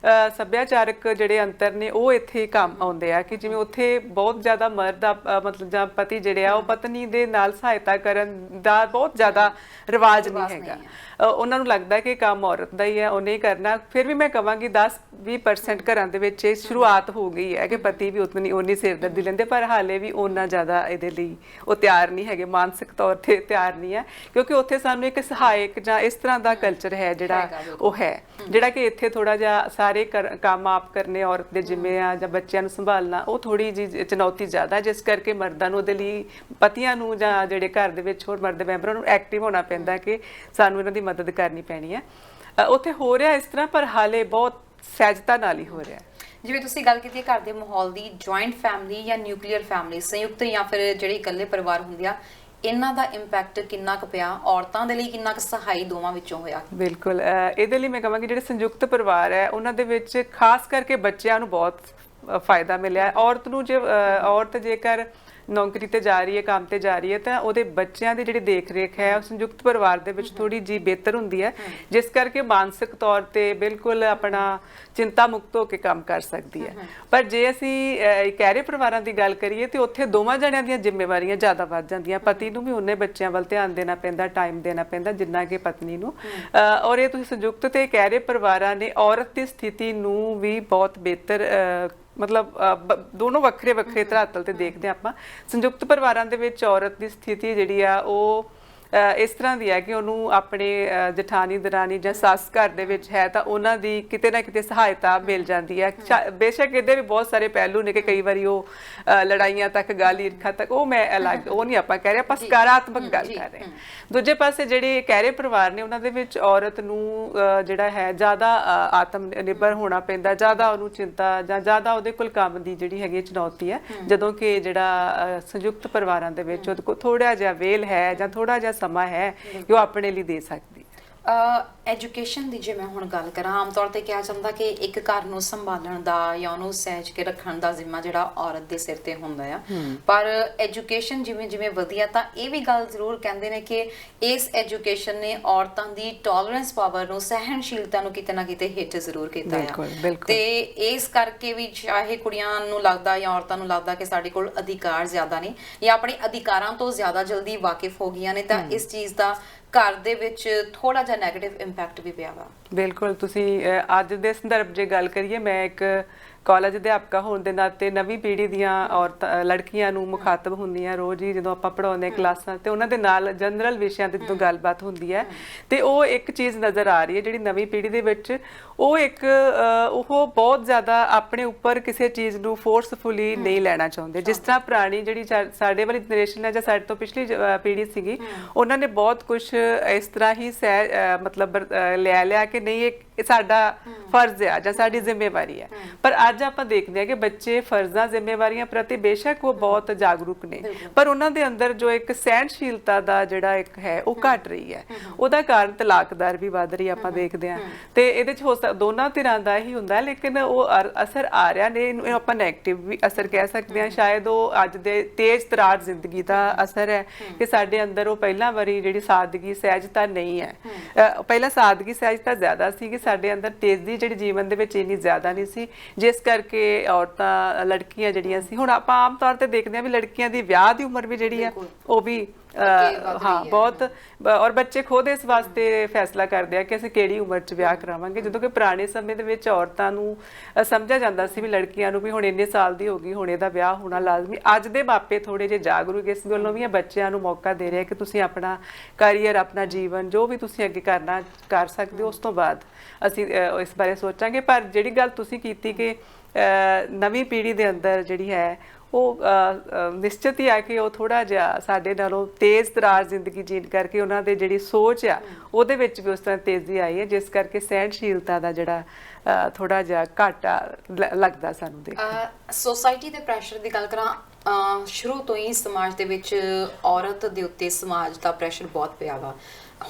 ਸੱਭਿਆਚਾਰਕ ਜਿਹੜੇ ਅੰਤਰ ਨੇ ਉਹ ਇੱਥੇ ਕੰਮ ਆਉਂਦੇ ਆ ਕਿ ਜਿਵੇਂ ਉੱਥੇ ਬਹੁਤ ਜ਼ਿਆਦਾ ਮਰਦ ਮਤਲਬ ਜਾਂ ਪਤੀ ਜਿਹੜੇ ਆ ਉਹ ਪਤਨੀ ਦੇ ਨਾਲ ਸਹਾਇਤਾ ਕਰਨ ਦਾ ਬਹੁਤ ਜ਼ਿਆਦਾ ਰਿਵਾਜ ਨਹੀਂ ਹੈਗਾ। ਉਹਨਾਂ ਨੂੰ ਲੱਗਦਾ ਕਿ ਕੰਮ ਔਰਤ ਦਾ ਹੀ ਹੈ, ਉਹਨੇ ਹੀ ਕਰਨਾ। ਫਿਰ ਵੀ ਮੈਂ ਕਹਾਂਗੀ 10-20% ਘਰਾਂ ਦੇ ਵਿੱਚ ਇਹ ਸ਼ੁਰੂਆਤ ਹੋ ਗਈ ਹੈ ਕਿ ਪਤੀ ਵੀ ਉਨੀ ਸਿਰਦਰਦੀ ਲੈਂਦੇ, ਪਰ ਹਾਲੇ ਵੀ ਉਹਨਾਂ ਜ਼ਿਆਦਾ ਇਹਦੇ ਲਈ ਉਹ ਤਿਆਰ ਨਹੀਂ ਹੈਗੇ, ਮਾਨਸਿਕ ਤੌਰ ਤੇ ਤਿਆਰ ਨਹੀਂ ਹੈ, ਕਿਉਂਕਿ ਉੱਥੇ ਸਾਨੂੰ ਇੱਕ ਸਹਾਇਕ ਜਾਂ ਇਸ ਤਰ੍ਹਾਂ ਦਾ ਕਲਚਰ ਹੈ ਜਿਹੜਾ ਉਹ ਹੈ, ਜਿਹੜਾ ਕਿ ਇੱਥੇ ਥੋੜਾ ਜਿਹਾ ਸਾਰੇ ਕੰਮ ਆਪ ਕਰਨੇ ਔਰਤ ਦੇ ਜ਼ਿੰਮੇ ਆ, ਜਾਂ ਬੱਚਿਆਂ ਨੂੰ ਸੰਭਾਲਣਾ ਉਹ ਥੋੜੀ ਜਿਹੀ ਚੁਣੌਤੀ ਜ਼ਿਆਦਾ, ਜਿਸ ਕਰਕੇ ਮਰਦਾਂ ਨੂੰ ਉਹਦੇ ਲਈ ਪਤੀਆਂ ਨੂੰ ਜਾਂ ਜਿਹੜੇ ਘਰ ਦੇ ਵਿੱਚ ਹੋਰ ਮਰਦ ਮੈਂਬਰਾਂ ਨੂੰ ਐਕਟਿਵ ਹੋਣਾ ਪੈਂਦਾ ਕਿ ਸਾਨੂੰ ਇਹਨਾਂ ਦੀ ਮਦਦ ਕਰਨੀ ਪੈਣੀ ਹੈ। ਉੱਥੇ ਹੋ ਰਿਹਾ ਇਸ ਤਰ੍ਹਾਂ, ਪਰ ਹਾਲੇ ਬਹੁਤ ਸਹਿਜਤਾ ਨਾਲ ਹੀ ਹੋ ਰਿਹਾ ਹੈ। ਜਿਵੇਂ ਤੁਸੀਂ ਗੱਲ ਕੀਤੀ ਹੈ ਘਰ ਦੇ ਮਾਹੌਲ ਦੀ, ਜੁਆਇੰਟ ਫੈਮਿਲੀ ਜਾਂ ਨਿਊਕਲੀਅਰ ਫੈਮਿਲੀ, ਸੰਯੁਕਤ ਜਾਂ ਫਿਰ ਜਿਹੜੇ ਇਕੱਲੇ ਪਰਿਵਾਰ ਹੁੰਦੇ ਆ, ਇਹਨਾਂ ਦਾ ਇੰਪੈਕਟ ਕਿੰਨਾ ਕੁ ਪਿਆ ਔਰਤਾਂ ਦੇ ਲਈ, ਕਿੰਨਾ ਕੁ ਸਹਾਈ ਦੋਵਾਂ ਵਿੱਚੋਂ ਹੋਇਆ? ਬਿਲਕੁਲ, ਇਹਦੇ ਲਈ ਮੈਂ ਕਹਾਂਗੀ ਜਿਹੜੇ ਸੰਯੁਕਤ ਪਰਿਵਾਰ ਹੈ ਉਹਨਾਂ ਦੇ ਵਿੱਚ ਖਾਸ ਕਰਕੇ ਬੱਚਿਆਂ ਨੂੰ ਬਹੁਤ ਫਾਇਦਾ ਮਿਲਿਆ ਹੈ। ਔਰਤ ਨੂੰ ਜੇ ਔਰਤ ਜੇਕਰ ਨੌਕਰੀ ਤੇ ਜਾ ਰਹੀ ਹੈ, ਕੰਮ ਤੇ ਜਾ ਰਹੀ ਹੈ, ਤਾਂ ਉਹਦੇ ਬੱਚਿਆਂ ਦੀ ਜਿਹੜੀ ਦੇਖ ਰੇਖ ਹੈ ਉਹ ਸੰਯੁਕਤ ਪਰਿਵਾਰ ਦੇ ਵਿੱਚ ਥੋੜੀ ਜੀ ਬਿਹਤਰ ਹੁੰਦੀ ਹੈ, ਜਿਸ ਕਰਕੇ ਮਾਨਸਿਕ ਤੌਰ ਤੇ ਬਿਲਕੁਲ ਆਪਣਾ ਚਿੰਤਾ ਮੁਕਤ ਹੋ ਕੇ ਕੰਮ ਕਰ ਸਕਦੀ ਹੈ। ਪਰ ਜੇ ਅਸੀਂ ਇਕਹਿਰੇ ਪਰਿਵਾਰਾਂ ਦੀ ਗੱਲ ਕਰੀਏ ਤੇ ਉੱਥੇ ਦੋਵਾਂ ਜਣਿਆਂ ਦੀਆਂ ਜ਼ਿੰਮੇਵਾਰੀਆਂ ਜ਼ਿਆਦਾ ਵੱਧ ਜਾਂਦੀਆਂ। ਪਤੀ ਨੂੰ ਵੀ ਉਹਨੇ ਬੱਚਿਆਂ ਵੱਲ ਧਿਆਨ ਦੇਣਾ ਪੈਂਦਾ, ਟਾਈਮ ਦੇਣਾ ਪੈਂਦਾ ਜਿੰਨਾ ਕਿ ਪਤਨੀ ਨੂੰ। ਔਰ ਇਹ ਤੁਸੀਂ ਸੰਯੁਕਤ ਤੇ ਇਕਹਿਰੇ ਪਰਿਵਾਰਾਂ ਨੇ ਔਰਤ ਦੀ ਸਥਿਤੀ ਨੂੰ ਵੀ ਬਹੁਤ ਬਿਹਤਰ ਮਤਲਬ ਦੋਨੋਂ ਵੱਖਰੇ ਵੱਖਰੇ ਧਰਾਤਲ ਤੇ ਦੇਖਦੇ ਆਪਾਂ। ਸੰਯੁਕਤ ਪਰਿਵਾਰਾਂ ਦੇ ਵਿੱਚ ਔਰਤ ਦੀ ਸਥਿਤੀ ਜਿਹੜੀ ਆ ਉਹ ਇਸ ਤਰ੍ਹਾਂ ਦੀ ਹੈ ਕਿ ਉਹਨੂੰ ਆਪਣੇ ਜਠਾਣੀ ਦਰਾਣੀ ਜਾਂ ਸੱਸ ਘਰ ਦੇ ਵਿੱਚ ਹੈ ਤਾਂ ਉਹਨਾਂ ਦੀ ਕਿਤੇ ਨਾ ਕਿਤੇ ਸਹਾਇਤਾ ਮਿਲ ਜਾਂਦੀ ਹੈ। ਬੇਸ਼ੱਕ ਇਹਦੇ ਵੀ ਬਹੁਤ ਸਾਰੇ ਪਹਿਲੂ ਨੇ ਕਿ ਕਈ ਵਾਰੀ ਉਹ ਲੜਾਈਆਂ ਤੱਕ, ਗੱਲ ਈਰਖਾ ਤੱਕ, ਉਹ ਮੈਂ ਅਲੱਗ, ਉਹ ਨਹੀਂ ਆਪਾਂ ਕਹਿ ਰਹੇ, ਆਪਾਂ ਸਕਾਰਾਤਮਕ ਗੱਲ ਕਰ ਰਹੇ ਹਾਂ। ਦੂਜੇ ਪਾਸੇ ਜਿਹੜੇ ਕਹਿਰੇ ਪਰਿਵਾਰ ਨੇ ਉਹਨਾਂ ਦੇ ਵਿੱਚ ਔਰਤ ਨੂੰ ਜਿਹੜਾ ਹੈ ਜ਼ਿਆਦਾ ਆਤਮ ਨਿਰਭਰ ਹੋਣਾ ਪੈਂਦਾ, ਜ਼ਿਆਦਾ ਉਹਨੂੰ ਚਿੰਤਾ ਜਾਂ ਜ਼ਿਆਦਾ ਉਹਦੇ ਕੋਲ ਕੰਮ ਦੀ ਜਿਹੜੀ ਹੈਗੀ ਚੁਣੌਤੀ ਹੈ, ਜਦੋਂ ਕਿ ਜਿਹੜਾ ਸੰਯੁਕਤ ਪਰਿਵਾਰਾਂ ਦੇ ਵਿੱਚ ਉਹਦੇ ਕੋਲ ਥੋੜਾ ਜਿਹਾ ਵੇਲ ਹੈ ਜਾਂ ਥੋੜਾ ਜਿਹਾ ਸਮਾਂ ਹੈ ਕਿ ਉਹ ਆਪਣੇ ਲਈ ਦੇ ਸਕਦੀ। ਐਜੂਕੇਸ਼ਨ ਦੀ ਜੇ ਮੈਂ ਹੁਣ ਗੱਲ ਕਰਾਂ, ਆਮ ਤੌਰ ਤੇ ਕਿਹਾ ਜਾਂਦਾ ਕਿ ਇੱਕ ਘਰ ਨੂੰ ਸੰਭਾਲਣ ਦਾ ਜਾਂ ਉਹਨੂੰ ਸਹਿਜ ਕੇ ਰੱਖਣ ਦਾ ਜ਼ਿੰਮਾ ਜਿਹੜਾ ਔਰਤ ਦੇ ਸਿਰ ਤੇ ਹੁੰਦਾ ਆ, ਪਰ ਐਜੂਕੇਸ਼ਨ ਜਿਵੇਂ ਜਿਵੇਂ ਵਧੀਆ ਤਾਂ ਇਹ ਵੀ ਗੱਲ ਜ਼ਰੂਰ ਕਹਿੰਦੇ ਨੇ ਕਿ ਇਸ ਐਜੂਕੇਸ਼ਨ ਨੇ ਔਰਤਾਂ ਦੀ ਟੋਲਰੈਂਸ ਪਾਵਰ ਨੂੰ, ਸਹਿਣਸ਼ੀਲਤਾ ਨੂੰ ਕਿਤੇ ਨਾ ਕਿਤੇ ਹਿੱਟ ਜ਼ਰੂਰ ਕੀਤਾ ਆ। ਤੇ ਇਸ ਕਰਕੇ ਵੀ ਚਾਹੇ ਕੁੜੀਆਂ ਨੂੰ ਲੱਗਦਾ ਜਾਂ ਔਰਤਾਂ ਨੂੰ ਲੱਗਦਾ ਕਿ ਸਾਡੇ ਕੋਲ ਅਧਿਕਾਰ ਜ਼ਿਆਦਾ ਨੇ ਜਾਂ ਆਪਣੇ ਅਧਿਕਾਰਾਂ ਤੋਂ ਜ਼ਿਆਦਾ ਜਲਦੀ ਵਾਕਿਫ ਹੋ ਗਈਆਂ ਨੇ, ਤਾਂ ਇਸ ਚੀਜ਼ ਦਾ ਘਰ ਦੇ ਵਿੱਚ ਥੋੜਾ ਜਿਹਾ ਨੈਗੇਟਿਵ ਇੰਪੈਕਟ ਵੀ ਪਿਆ ਵਾ। ਬਿਲਕੁਲ, ਤੁਸੀਂ ਅੱਜ ਦੇ ਸੰਦਰਭ ਜੇ ਗੱਲ ਕਰੀਏ, ਮੈਂ ਇੱਕ ਕਾਲਜ ਅਧਿਆਪਕਾ ਹੋਣ ਦੇ ਨਾਤੇ ਨਵੀਂ ਪੀੜ੍ਹੀ ਦੀਆਂ ਔਰਤਾਂ, ਲੜਕੀਆਂ ਨੂੰ ਮੁਖਾਤਬ ਹੁੰਦੀਆਂ ਰੋਜ਼ ਹੀ ਜਦੋਂ ਆਪਾਂ ਪੜ੍ਹਾਉਂਦੇ ਹਾਂ ਕਲਾਸਾਂ, ਤੇ ਉਹਨਾਂ ਦੇ ਨਾਲ ਜਨਰਲ ਵਿਸ਼ਿਆਂ ਤੇ ਜਦੋਂ ਗੱਲਬਾਤ ਹੁੰਦੀ ਹੈ ਤੇ ਉਹ ਇੱਕ ਚੀਜ਼ ਨਜ਼ਰ ਆ ਰਹੀ ਹੈ ਜਿਹੜੀ ਨਵੀਂ ਪੀੜ੍ਹੀ ਦੇ ਵਿੱਚ, ਉਹ ਬਹੁਤ ਜ਼ਿਆਦਾ ਆਪਣੇ ਉੱਪਰ ਕਿਸੇ ਚੀਜ਼ ਨੂੰ ਫੋਰਸਫੁਲੀ ਨਹੀਂ ਲੈਣਾ ਚਾਹੁੰਦੇ। ਜਿਸ ਤਰ੍ਹਾਂ ਪੁਰਾਣੀ ਜਿਹੜੀ ਸਾਡੇ ਵਾਲੀ ਜਨਰੇਸ਼ਨ ਹੈ ਜਾਂ ਸਾਡੇ ਤੋਂ ਪਿਛਲੀ ਪੀੜ੍ਹੀ ਸੀਗੀ, ਉਹਨਾਂ ਨੇ ਬਹੁਤ ਕੁਝ ਇਸ ਤਰ੍ਹਾਂ ਹੀ ਮਤਲਬ ਲੈ ਲਿਆ ਕਿ ਨਹੀਂ ਇਹ ਸਾਡਾ ਫਰਜ਼ ਹੈ ਜਾਂ ਸਾਡੀ ਜ਼ਿੰਮੇਵਾਰੀ ਹੈ। ਪਰ ਅੱਜ ਆਪਾਂ ਦੇਖਦੇ ਹਾਂ ਕਿ ਬੱਚੇ ਫਰਜ਼ਾਂ ਜ਼ਿੰਮੇਵਾਰੀਆਂ ਪ੍ਰਤੀ ਬੇਸ਼ੱਕ ਉਹ ਬਹੁਤ ਜਾਗਰੂਕ ਨੇ, ਪਰ ਉਹਨਾਂ ਦੇ ਅੰਦਰ ਜੋ ਇੱਕ ਸਹਿਣਸ਼ੀਲਤਾ ਦਾ ਜਿਹੜਾ ਇੱਕ ਹੈ ਉਹ ਘਟ ਰਹੀ ਹੈ। ਉਹਦਾ ਕਾਰਨ ਤਲਾਕ ਦਰ ਵੀ ਵੱਧ ਰਹੀ ਆਪਾਂ ਦੇਖਦੇ ਹਾਂ, ਤੇ ਇਹਦੇ ਚ ਦੋਨਾਂ ਧਿਰਾਂ ਦਾ ਹੀ ਹੁੰਦਾ, ਲੇਕਿਨ ਉਹ ਅਸਰ ਆ ਰਿਹਾ ਨੇ, ਇਹਨੂੰ ਆਪਾਂ ਨੈਗੇਟਿਵ ਵੀ ਅਸਰ ਕਹਿ ਸਕਦੇ ਹਾਂ। ਸ਼ਾਇਦ ਉਹ ਅੱਜ ਦੇ ਤੇਜ਼ ਤਰਾਰ ਜ਼ਿੰਦਗੀ ਦਾ ਅਸਰ ਹੈ ਕਿ ਸਾਡੇ ਅੰਦਰ ਉਹ ਪਹਿਲਾਂ ਵਾਰੀ ਜਿਹੜੀ ਸਾਦਗੀ ਸਹਿਜਤਾ ਨਹੀਂ ਹੈ। ਪਹਿਲਾਂ ਸਾਦਗੀ ਸਹਿਜਤਾ ਜ਼ਿਆਦਾ ਸੀ ਕਿ ਸਾਡੇ ਅੰਦਰ ਤੇਜ਼ੀ ਜਿਹੜੀ ਜੀਵਨ ਦੇ ਵਿੱਚ ਇੰਨੀ ਜ਼ਿਆਦਾ ਨਹੀਂ ਸੀ, ਜਿਸ ਕਰਕੇ ਔਰਤਾਂ, ਲੜਕੀਆਂ ਜਿਹੜੀਆਂ ਸੀ, ਹੁਣ ਆਪਾਂ ਆਮ ਤੌਰ ਤੇ ਦੇਖਦੇ ਹਾਂ ਵੀ ਲੜਕੀਆਂ ਦੀ ਵਿਆਹ ਦੀ ਉਮਰ ਵੀ ਜਿਹੜੀ ਹੈ ਉਹ ਵੀ ਬਹੁਤ, ਔਰ ਬੱਚੇ ਖੁਦ ਇਸ ਵਾਸਤੇ ਫੈਸਲਾ ਕਰਦੇ ਆ ਕਿ ਅਸੀਂ ਕਿਹੜੀ ਉਮਰ 'ਚ ਵਿਆਹ ਕਰਾਵਾਂਗੇ, ਜਦੋਂ ਕਿ ਪੁਰਾਣੇ ਸਮੇਂ ਦੇ ਵਿੱਚ ਔਰਤਾਂ ਨੂੰ ਸਮਝਿਆ ਜਾਂਦਾ ਸੀ ਵੀ ਲੜਕੀਆਂ ਨੂੰ ਵੀ ਹੁਣ ਇੰਨੇ ਸਾਲ ਦੀ ਹੋ ਗਈ, ਹੁਣ ਇਹਦਾ ਵਿਆਹ ਹੋਣਾ ਲਾਜ਼ਮੀ। ਅੱਜ ਦੇ ਮਾਪੇ ਥੋੜੇ ਜਿਹੇ ਜਾਗਰੂਕ ਇਸ ਗੱਲੋਂ ਵੀ ਆ, ਬੱਚਿਆਂ ਨੂੰ ਮੌਕਾ ਦੇ ਰਹੇ ਕਿ ਤੁਸੀਂ ਆਪਣਾ ਕੈਰੀਅਰ, ਆਪਣਾ ਜੀਵਨ ਜੋ ਵੀ ਤੁਸੀਂ ਅੱਗੇ ਕਰਨਾ ਕਰ ਸਕਦੇ ਹੋ, ਉਸ ਤੋਂ ਬਾਅਦ ਅਸੀਂ ਇਸ ਬਾਰੇ ਸੋਚਾਂਗੇ। ਪਰ ਜਿਹੜੀ ਗੱਲ ਤੁਸੀਂ ਕੀਤੀ ਕਿ ਨਵੀਂ ਪੀੜ੍ਹੀ ਦੇ ਅੰਦਰ ਜਿਹੜੀ ਹੈ ਉਹ ਨਿਸ਼ਚਿਤ ਹੀ ਆ ਕਿ ਉਹ ਥੋੜਾ ਜਿਹਾ ਸਾਡੇ ਨਾਲੋਂ ਤੇਜ਼ ਤਰਾਰ ਜ਼ਿੰਦਗੀ ਜੀਣ ਕਰਕੇ ਉਹਨਾਂ ਦੇ ਜਿਹੜੀ ਸੋਚ ਆ ਉਹਦੇ ਵਿੱਚ ਵੀ ਉਸ ਤਰ੍ਹਾਂ ਤੇਜ਼ੀ ਆਈ ਹੈ, ਜਿਸ ਕਰਕੇ ਸਹਿਣਸ਼ੀਲਤਾ ਦਾ ਜਿਹੜਾ ਥੋੜਾ ਜਿਹਾ ਘਾਟਾ ਲੱਗਦਾ ਸਾਨੂੰ ਦੇਖ। ਸੋਸਾਇਟੀ ਦੇ ਪ੍ਰੈਸ਼ਰ ਦੀ ਗੱਲ ਕਰਾਂ, ਸ਼ੁਰੂ ਤੋਂ ਹੀ ਸਮਾਜ ਦੇ ਵਿੱਚ ਔਰਤ ਦੇ ਉੱਤੇ ਸਮਾਜ ਦਾ ਪ੍ਰੈਸ਼ਰ ਬਹੁਤ ਪਿਆ ਵਾ।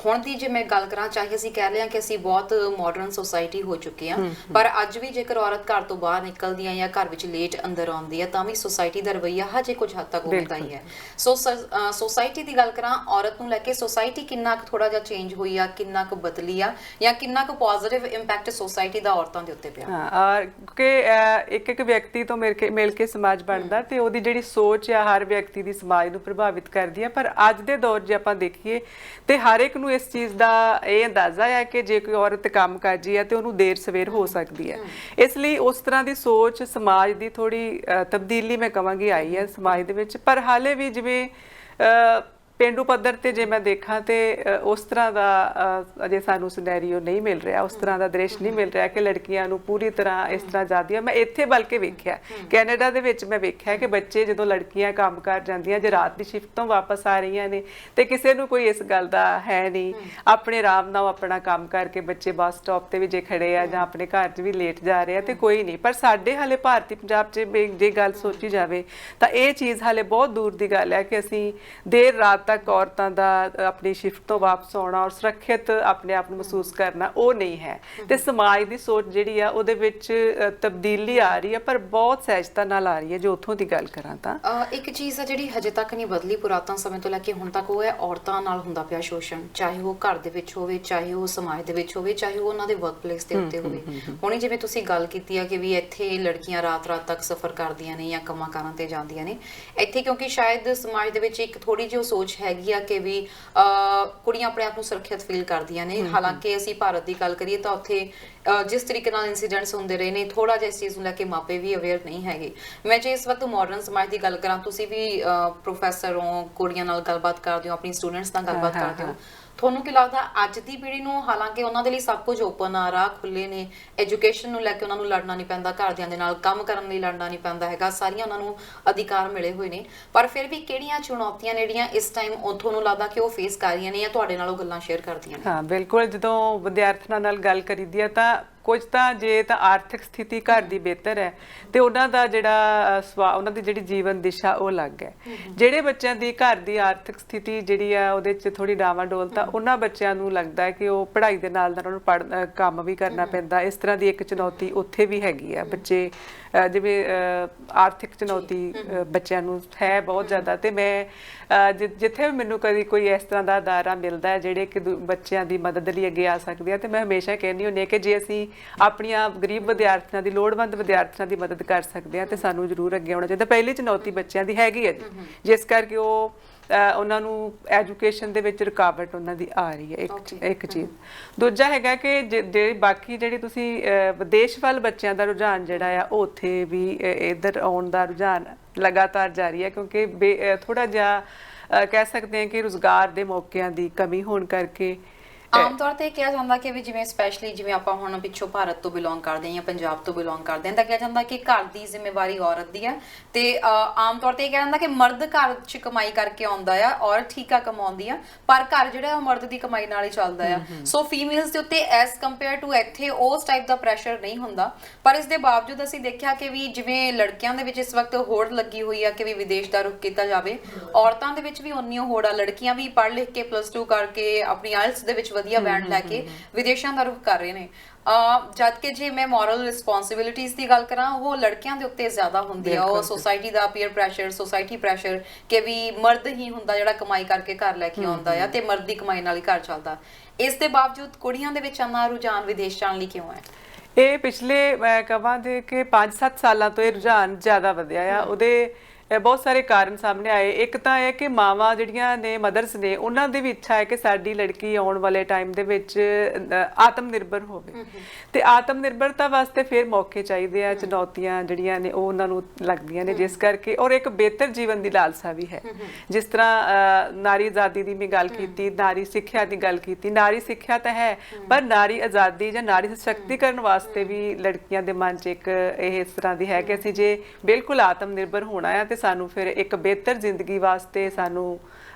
ਹੁਣ ਦੀ ਜੇ ਮੈਂ ਗੱਲ ਕਰਾਂ, ਚਾਹੇ ਅਸੀਂ ਕਹਿ ਲਿਆ ਕਿ ਅਸੀਂ ਬਹੁਤ ਮਾਡਰਨ ਸੋਸਾਇਟੀ ਹੋ ਚੁੱਕੇ ਹਾਂ, ਪਰ ਅੱਜ ਵੀ ਜੇਕਰ ਔਰਤ ਘਰ ਤੋਂ ਬਾਹਰ ਨਿਕਲਦੀ ਹੈ ਜਾਂ ਘਰ ਵਿੱਚ ਲੇਟ ਅੰਦਰ ਆਉਂਦੀ ਹੈ ਤਾਂ ਵੀ ਸੋਸਾਇਟੀ ਦਾ ਰਵੱਈਆ ਹਜੇ ਕੁਝ ਹੱਦ ਤੱਕ ਉਵੇਂ ਦਾ ਹੀ ਹੈ। ਸੋਸਾਇਟੀ ਦੀ ਗੱਲ ਕਰਾਂ, ਔਰਤ ਨੂੰ ਲੈ ਕੇ ਸੋਸਾਇਟੀ ਕਿੰਨਾ ਕੁ ਥੋੜਾ ਜਿਹਾ ਚੇਂਜ ਹੋਈ ਆ, ਕਿੰਨਾ ਕੁ ਬਦਲੀ ਆ, ਜਾਂ ਕਿੰਨਾ ਕੁ ਪੋਜ਼ਿਟਿਵ ਇੰਪੈਕਟ ਸੋਸਾਇਟੀ ਦਾ ਔਰਤਾਂ ਦੇ ਉੱਤੇ ਪਿਆ? ਹਾਂ, ਕਿਉਂਕਿ ਇੱਕ ਵਿਅਕਤੀ ਤੋਂ ਮਿਲ ਕੇ ਸਮਾਜ ਬਣਦਾ ਤੇ ਉਹਦੀ ਜਿਹੜੀ ਸੋਚ ਆ ਹਰ ਵਿਅਕਤੀ ਦੀ ਸਮਾਜ ਨੂੰ ਪ੍ਰਭਾਵਿਤ ਕਰਦੀ ਹੈ। ਪਰ ਅੱਜ ਦੇ ਦੌਰ ਜੇ ਆਪਾਂ ਦੇਖੀਏ ਤੇ ਹਰ ਇੱਕ ਨੂੰ ਇਸ ਚੀਜ਼ ਦਾ ਇਹ ਅੰਦਾਜ਼ਾ ਹੈ ਕਿ ਜੇ ਕੋਈ ਔਰਤ ਕੰਮ ਕਰਦੀ ਹੈ ਤੇ ਉਹਨੂੰ ਦੇਰ ਸਵੇਰ ਹੋ ਸਕਦੀ ਹੈ। ਇਸ ਲਈ ਉਸ ਤਰ੍ਹਾਂ ਦੀ ਸੋਚ ਸਮਾਜ ਦੀ ਥੋੜੀ ਤਬਦੀਲੀ ਮੈਂ ਕਹਾਂਗੀ ਆਈ ਹੈ ਸਮਾਜ ਦੇ ਵਿੱਚ। ਪਰ ਹਾਲੇ ਵੀ ਜਿਵੇਂ ਪੇਂਡੂ ਪੱਧਰ ਤੇ ਜੇ ਮੈਂ ਦੇਖਾਂ ਤੇ ਉਸ ਤਰ੍ਹਾਂ ਦਾ ਅਜੇ ਸਾਨੂੰ ਸਿਨੈਰੀਓ ਨਹੀਂ ਮਿਲ ਰਿਹਾ, ਉਸ ਤਰ੍ਹਾਂ ਦਾ ਦ੍ਰਿਸ਼ ਨਹੀਂ ਮਿਲ ਰਿਹਾ ਕਿ ਲੜਕੀਆਂ ਨੂੰ ਪੂਰੀ ਤਰ੍ਹਾਂ ਇਸ ਤਰ੍ਹਾਂ ਆਜ਼ਾਦੀ ਹੈ। ਮੈਂ ਇੱਥੇ ਬਲਕਿ ਵੇਖਿਆ, ਕੈਨੇਡਾ ਦੇ ਵਿੱਚ ਮੈਂ ਵੇਖਿਆ ਕਿ ਬੱਚੇ ਜਦੋਂ ਲੜਕੀਆਂ ਕੰਮ ਕਰ ਜਾਂਦੀਆਂ, ਜੇ ਰਾਤ ਦੀ ਸ਼ਿਫਟ ਤੋਂ ਵਾਪਸ ਆ ਰਹੀਆਂ ਨੇ ਤੇ ਕਿਸੇ ਨੂੰ ਕੋਈ ਇਸ ਗੱਲ ਦਾ ਹੈ ਨਹੀਂ, ਆਪਣੇ ਆਰਾਮ ਨਾਲ ਆਪਣਾ ਕੰਮ ਕਰਕੇ ਬੱਚੇ ਬੱਸ ਸਟਾਪ ਤੇ ਵੀ ਜੇ ਖੜੇ ਆ ਜਾਂ ਆਪਣੇ ਘਰ 'ਚ ਵੀ ਲੇਟ ਜਾ ਰਹੇ ਆ ਤੇ ਕੋਈ ਨਹੀਂ। ਪਰ ਸਾਡੇ ਹਾਲੇ ਭਾਰਤੀ ਪੰਜਾਬ 'ਚ ਜੇ ਗੱਲ ਸੋਚੀ ਜਾਵੇ ਤਾਂ ਇਹ ਚੀਜ਼ ਹਾਲੇ ਬਹੁਤ ਦੂਰ ਦੀ ਗੱਲ ਹੈ ਕਿ ਅਸੀਂ ਦੇਰ ਰਾਤ ਤੱਕ ਔਰਤਾਂ ਦਾ ਆਪਣੀ ਸ਼ਿਫਟ ਤੋਂ ਵਾਪਸ ਆਉਣਾ ਔਰ ਸੁਰੱਖਿਅਤ ਆਪਣੇ ਆਪ ਨੂੰ ਮਹਿਸੂਸ ਕਰਨਾ ਉਹ ਨਹੀਂ ਹੈ। ਤੇ ਸਮਾਜ ਦੀ ਸੋਚ ਜਿਹੜੀ ਆ ਉਹਦੇ ਵਿੱਚ ਤਬਦੀਲੀ ਆ ਰਹੀ ਹੈ, ਪਰ ਬਹੁਤ ਸਹਿਜਤਾ ਨਾਲ ਆ ਰਹੀ ਹੈ। ਜੋ ਉੱਥੋਂ ਦੀ ਗੱਲ ਕਰਾਂ ਤਾਂ ਇੱਕ ਚੀਜ਼ ਆ ਜਿਹੜੀ ਹਜੇ ਤੱਕ ਨਹੀਂ ਬਦਲੀ ਪੁਰਾਤਨ ਸਮੇਂ ਤੋਂ ਲੈ ਕੇ ਹੁਣ ਤੱਕ, ਉਹ ਹੈ ਔਰਤਾਂ ਨਾਲ ਹੁੰਦਾ ਪਿਆ ਸ਼ੋਸ਼ਣ, ਚਾਹੇ ਉਹ ਘਰ ਦੇ ਵਿੱਚ ਹੋਵੇ, ਚਾਹੇ ਉਹ ਸਮਾਜ ਦੇ ਵਿੱਚ ਹੋਵੇ, ਚਾਹੇ ਉਹ ਉਹਨਾਂ ਦੇ ਵਰਕ ਪਲੇਸ ਦੇ ਉੱਤੇ ਹੋਵੇ। ਹੁਣੇ ਜਿਵੇਂ ਤੁਸੀਂ ਗੱਲ ਕੀਤੀ ਆ ਕਿ ਵੀ ਇੱਥੇ ਲੜਕੀਆਂ ਰਾਤ ਰਾਤ ਤੱਕ ਸਫ਼ਰ ਕਰਦੀਆਂ ਨੇ ਜਾਂ ਕੰਮਾਂ ਕਾਰਾਂ ਤੇ ਜਾਂਦੀਆਂ ਨੇ, ਇੱਥੇ ਕਿਉਂਕਿ ਸ਼ਾਇਦ ਸਮਾਜ ਦੇ ਵਿੱਚ ਇੱਕ ਥੋੜੀ ਜਿਹੀ ਸੋਚ ਹੈਗੀ ਆ ਕਿ ਵੀ ਕੁੜੀਆਂ ਆਪਣੇ ਆਪ ਨੂੰ ਸੁਰੱਖਿਅਤ ਫੀਲ ਕਰਦੀਆਂ ਨੇ। ਹਾਲਾਂਕਿ ਅਸੀਂ ਭਾਰਤ ਦੀ ਗੱਲ ਕਰੀਏ ਤਾਂ ਉੱਥੇ ਜਿਸ ਤਰੀਕੇ ਨਾਲ ਇਨਸੀਡੈਂਟਸ ਹੁੰਦੇ ਰਹੇ ਨੇ, ਥੋੜਾ ਜਿਹਾ ਇਸ ਚੀਜ਼ ਨੂੰ ਲੈ ਕੇ ਮਾਪੇ ਵੀ ਅਵੇਅਰ ਨਹੀਂ ਹੈਗੇ। ਮੈਂ ਜੇ ਇਸ ਵਕਤ ਮਾਡਰਨ ਸਮਾਜ ਦੀ ਗੱਲ ਕਰਾਂ, ਤੁਸੀਂ ਵੀ ਪ੍ਰੋਫੈਸਰ ਹੋ, ਕੁੜੀਆਂ ਨਾਲ ਗੱਲਬਾਤ ਕਰਦੇ ਹੋ, ਆਪਣੀ ਸਟੂਡੈਂਟਸ ਨਾਲ ਗੱਲਬਾਤ ਕਰਦੇ ਹੋ, ਤੁਹਾਨੂੰ ਕੀ ਲੱਗਦਾ ਅੱਜ ਦੀ ਪੀੜ੍ਹੀ ਨੂੰ, ਹਾਲਾਂਕਿ ਉਹਨਾਂ ਦੇ ਲਈ ਸਭ ਕੁਝ ਓਪਨ ਆ, ਰਾਹ ਖੁੱਲੇ ਨੇ, ਐਜੂਕੇਸ਼ਨ ਨੂੰ ਲੈ ਕੇ ਉਹਨਾਂ ਨੂੰ ਲੜਨਾ ਨਹੀਂ ਪੈਂਦਾ, ਘਰਦਿਆਂ ਦੇ ਨਾਲ ਕੰਮ ਕਰਨ ਲਈ ਲੜਨਾ ਨਹੀਂ ਪੈਂਦਾ ਹੈਗਾ, ਸਾਰੀਆਂ ਉਹਨਾਂ ਨੂੰ ਅਧਿਕਾਰ ਮਿਲੇ ਹੋਏ ਨੇ, ਪਰ ਫਿਰ ਵੀ ਕਿਹੜੀਆਂ ਚੁਣੌਤੀਆਂ ਨੇ ਜਿਹੜੀਆਂ ਇਸ ਟਾਈਮ ਤੁਹਾਨੂੰ ਲੱਗਦਾ ਕਿ ਉਹ ਫੇਸ ਕਰ ਰਹੀਆਂ ਨੇ ਜਾਂ ਤੁਹਾਡੇ ਨਾਲ ਉਹ ਗੱਲਾਂ ਸ਼ੇਅਰ ਕਰਦੀਆਂ ਨੇ? ਹਾਂ ਬਿਲਕੁਲ, ਜਦੋਂ ਵਿਦਿਆਰਥੀਆਂ ਨਾਲ ਗੱਲ ਕਰੀਦੀ ਹੈ ਤਾਂ ਕੁਝ ਤਾਂ ਜੇ ਤਾਂ ਆਰਥਿਕ ਸਥਿਤੀ ਘਰ ਦੀ ਬਿਹਤਰ ਹੈ ਤੇ ਉਹਨਾਂ ਦਾ ਜਿਹੜਾ ਉਹਨਾਂ ਦੀ ਜਿਹੜੀ ਜੀਵਨ ਦਿਸ਼ਾ ਉਹ ਅਲੱਗ ਹੈ। ਜਿਹੜੇ ਬੱਚਿਆਂ ਦੀ ਘਰ ਦੀ ਆਰਥਿਕ ਸਥਿਤੀ ਜਿਹੜੀ ਆ ਉਹਦੇ 'ਚ ਥੋੜੀ ਡਾਵਾਂਡੋਲ, ਤਾਂ ਉਹਨਾਂ ਬੱਚਿਆਂ ਨੂੰ ਲੱਗਦਾ ਹੈ ਕਿ ਉਹ ਪੜ੍ਹਾਈ ਦੇ ਨਾਲ ਨਾਲ ਉਹਨਾਂ ਨੂੰ ਕੰਮ ਵੀ ਕਰਨਾ ਪੈਂਦਾ। ਇਸ ਤਰ੍ਹਾਂ ਦੀ ਇੱਕ ਚੁਣੌਤੀ ਉੱਥੇ ਵੀ ਹੈਗੀ ਆ। ਬੱਚੇ ਜਿਵੇਂ ਆਰਥਿਕ ਚੁਣੌਤੀ ਬੱਚਿਆਂ ਨੂੰ ਹੈ ਬਹੁਤ ਜ਼ਿਆਦਾ। ਤੇ ਮੈਂ ਜਿੱਥੇ ਵੀ ਮੈਨੂੰ ਕਦੀ ਕੋਈ ਇਸ ਤਰ੍ਹਾਂ ਦਾ ਅਦਾਰਾ ਮਿਲਦਾ ਹੈ ਜਿਹੜੇ ਕਿ ਬੱਚਿਆਂ ਦੀ ਮਦਦ ਲਈ ਅੱਗੇ ਆ ਸਕਦੇ ਆ, ਤੇ ਮੈਂ ਹਮੇਸ਼ਾ ਕਹਿੰਦੀ ਹੁੰਦੀ ਹਾਂ ਕਿ ਜੇ ਅਸੀਂ ਆਪਣੀਆਂ ਗਰੀਬ ਵਿਦਿਆਰਥੀਆਂ ਦੀ, ਲੋੜਵੰਦ ਵਿਦਿਆਰਥੀਆਂ ਦੀ ਮਦਦ ਕਰ ਸਕਦੇ ਆ ਤੇ ਸਾਨੂੰ ਜ਼ਰੂਰ ਅੱਗੇ ਆਉਣਾ ਚਾਹੀਦਾ। ਪਹਿਲੀ ਚੁਣੌਤੀ ਬੱਚਿਆਂ ਦੀ ਹੈਗੀ ਹੈ ਜੀ, ਜਿਸ ਕਰਕੇ ਉਹ ਉਹਨਾਂ ਨੂੰ ਐਜੂਕੇਸ਼ਨ ਦੇ ਵਿੱਚ ਰੁਕਾਵਟ ਉਹਨਾਂ ਦੀ ਆ ਰਹੀ ਹੈ, ਇੱਕ ਚੀਜ਼। ਦੂਜਾ ਹੈਗਾ ਕਿ ਜਿਹੜੀ ਬਾਕੀ ਜਿਹੜੀ ਤੁਸੀਂ ਵਿਦੇਸ਼ ਵੱਲ ਬੱਚਿਆਂ ਦਾ ਰੁਝਾਨ ਜਿਹੜਾ ਆ, ਉਹ ਉੱਥੇ ਵੀ ਇੱਧਰ ਆਉਣ ਦਾ ਰੁਝਾਨ ਲਗਾਤਾਰ ਜਾਰੀ ਹੈ, ਕਿਉਂਕਿ ਥੋੜਾ ਜਿਹਾ ਕਹਿ ਸਕਦੇ ਹਾਂ ਕਿ ਰੁਜ਼ਗਾਰ ਦੇ ਮੌਕਿਆਂ ਦੀ ਕਮੀ ਹੋਣ ਕਰਕੇ ਆਮ ਤੌਰ ਤੇ ਕਿਹਾ ਜਾਂਦਾ ਕਿ ਵੀ ਜਿਵੇਂ ਸਪੈਸ਼ਲੀ ਜਿਵੇਂ ਆਪਾਂ ਹੁਣ ਪਿੱਛੋਂ ਭਾਰਤ ਤੋਂ ਬਿਲੋਂਗ ਕਰਦੇ ਹਾਂ ਜਾਂ ਪੰਜਾਬ ਤੋਂ ਬਿਲੋਂਗ ਕਰਦੇ ਹਾਂ, ਤਾਂ ਕਿਹਾ ਜਾਂਦਾ ਕਿ ਘਰ ਦੀ ਜ਼ਿੰਮੇਵਾਰੀ ਔਰਤ ਦੀ ਹੈ ਤੇ ਆਮ ਤੌਰ ਤੇ ਇਹ ਕਿਹਾ ਜਾਂਦਾ ਕਿ ਮਰਦ ਘਰ 'ਚ ਕਮਾਈ ਕਰਕੇ ਆਉਂਦਾ ਆ, ਔਰਤ ਠੀਕ ਆ ਕਮਾਉਂਦੀ ਆ, ਪਰ ਘਰ ਜਿਹੜਾ ਉਹ ਮਰਦ ਦੀ ਕਮਾਈ ਨਾਲ ਹੀ ਚੱਲਦਾ ਆ। ਸੋ ਫੀਮੇਲਸ ਦੇ ਉੱਤੇ ਐਸ ਕੰਪੇਅਰ ਟੂ ਇੱਥੇ ਉਸ ਟਾਈਪ ਦਾ ਪ੍ਰੈਸ਼ਰ ਨਹੀਂ ਹੁੰਦਾ, ਪਰ ਇਸ ਦੇ ਬਾਵਜੂਦ ਅਸੀਂ ਦੇਖਿਆ ਕਿ ਵੀ ਜਿਵੇਂ ਲੜਕਿਆਂ ਦੇ ਵਿੱਚ ਇਸ ਵਕਤ ਹੋੜ ਲੱਗੀ ਹੋਈ ਆ ਕਿ ਵੀ ਵਿਦੇਸ਼ ਦਾ ਰੁਖ ਕੀਤਾ ਜਾਵੇ, ਔਰਤਾਂ ਦੇ ਵਿੱਚ ਵੀ ਉਨੀ ਹੋੜ ਆ। ਲੜਕੀਆਂ ਵੀ ਪੜ੍ਹ ਲਿਖ ਕੇ +2 ਕਰਕੇ ਆਪਣੀ ਆਇਲਸ ਦੇ ਵਿੱਚ ਵਧੀਆ ਬੈਂਡ ਲੈ ਕੇ ਵਿਦੇਸ਼ਾਂ ਦਾ ਰੁਖ ਕਰ ਰਹੇ ਨੇ। ਜਦ ਕਿ ਜੇ ਮੈਂ ਮੋਰਲ ਰਿਸਪੌਂਸਿਬਿਲਿਟੀਜ਼ ਦੀ ਗੱਲ ਕਰਾਂ, ਉਹ ਲੜਕਿਆਂ ਦੇ ਉੱਤੇ ਜ਼ਿਆਦਾ ਹੁੰਦੀ ਆ। ਉਹ ਸੋਸਾਇਟੀ ਦਾ ਪੀਅਰ ਪ੍ਰੈਸ਼ਰ, ਸੋਸਾਇਟੀ ਪ੍ਰੈਸ਼ਰ ਕਿ ਵੀ ਮਰਦ ਹੀ ਹੁੰਦਾ ਜਿਹੜਾ ਕਮਾਈ ਕਰਕੇ ਘਰ ਲੈ ਕੇ ਆਉਂਦਾ ਆ ਤੇ ਮਰਦ ਦੀ ਕਮਾਈ ਨਾਲ ਹੀ ਘਰ ਚੱਲਦਾ। ਇਸ ਦੇ ਬਾਵਜੂਦ ਕੁੜੀਆਂ ਦੇ ਵਿੱਚ ਇੰਨਾ ਰੁਝਾਨ ਵਿਦੇਸ਼ ਜਾਣ ਲਈ ਕਿਉਂ ਹੈ? ਇਹ ਪਿਛਲੇ ਮੈਂ ਕਹਾਂ ਦੇ ਕਿ 5-7 ਸਾਲਾਂ ਤੋਂ ਇਹ ਰੁਝਾਨ ਜ਼ਿਆਦਾ ਵਧਿਆ ਆ। ਉਹਦੇ ਬਹੁਤ ਸਾਰੇ ਕਾਰਨ ਸਾਹਮਣੇ ਆਏ। ਇੱਕ ਤਾਂ ਇਹ ਕਿ ਮਾਵਾਂ ਜਿਹੜੀਆਂ ਨੇ, ਮਦਰਸ ਨੇ, ਉਹਨਾਂ ਦੀ ਵੀ ਇੱਛਾ ਹੈ ਕਿ ਸਾਡੀ ਲੜਕੀ ਆਉਣ ਵਾਲੇ ਟਾਈਮ ਦੇ ਵਿੱਚ ਆਤਮ ਨਿਰਭਰ ਹੋਵੇ, ਤੇ ਆਤਮ ਨਿਰਭਰਤਾ ਵਾਸਤੇ ਫਿਰ ਮੌਕੇ ਚਾਹੀਦੇ ਆ। ਚੁਣੌਤੀਆਂ ਜਿਹੜੀਆਂ ਨੇ ਉਹ ਉਹਨਾਂ ਨੂੰ ਲੱਗਦੀਆਂ ਨੇ, ਜਿਸ ਕਰਕੇ ਔਰ ਇੱਕ ਬਿਹਤਰ ਜੀਵਨ ਦੀ ਲਾਲਸਾ ਵੀ ਹੈ। ਜਿਸ ਤਰ੍ਹਾਂ ਨਾਰੀ ਆਜ਼ਾਦੀ ਦੀ ਮੈਂ ਗੱਲ ਕੀਤੀ, ਨਾਰੀ ਸਿੱਖਿਆ ਦੀ ਗੱਲ ਕੀਤੀ। ਨਾਰੀ ਸਿੱਖਿਆ ਤਾਂ ਹੈ, ਪਰ ਨਾਰੀ ਆਜ਼ਾਦੀ ਜਾਂ ਨਾਰੀ ਸਸ਼ਕਤੀਕਰਨ ਵਾਸਤੇ ਵੀ ਲੜਕੀਆਂ ਦੇ ਮਨ 'ਚ ਇੱਕ ਇਹ ਇਸ ਤਰ੍ਹਾਂ ਦੀ ਹੈ ਕਿ ਅਸੀਂ ਜੇ ਬਿਲਕੁਲ ਆਤਮ ਨਿਰਭਰ ਹੋਣਾ ਆ ਤੇ ਸਾਨੂੰ ਫਿਰ ਇੱਕ ਬਿਹਤਰ ਜ਼ਿੰਦਗੀ ਵਾਸਤੇ ਸਾਨੂੰ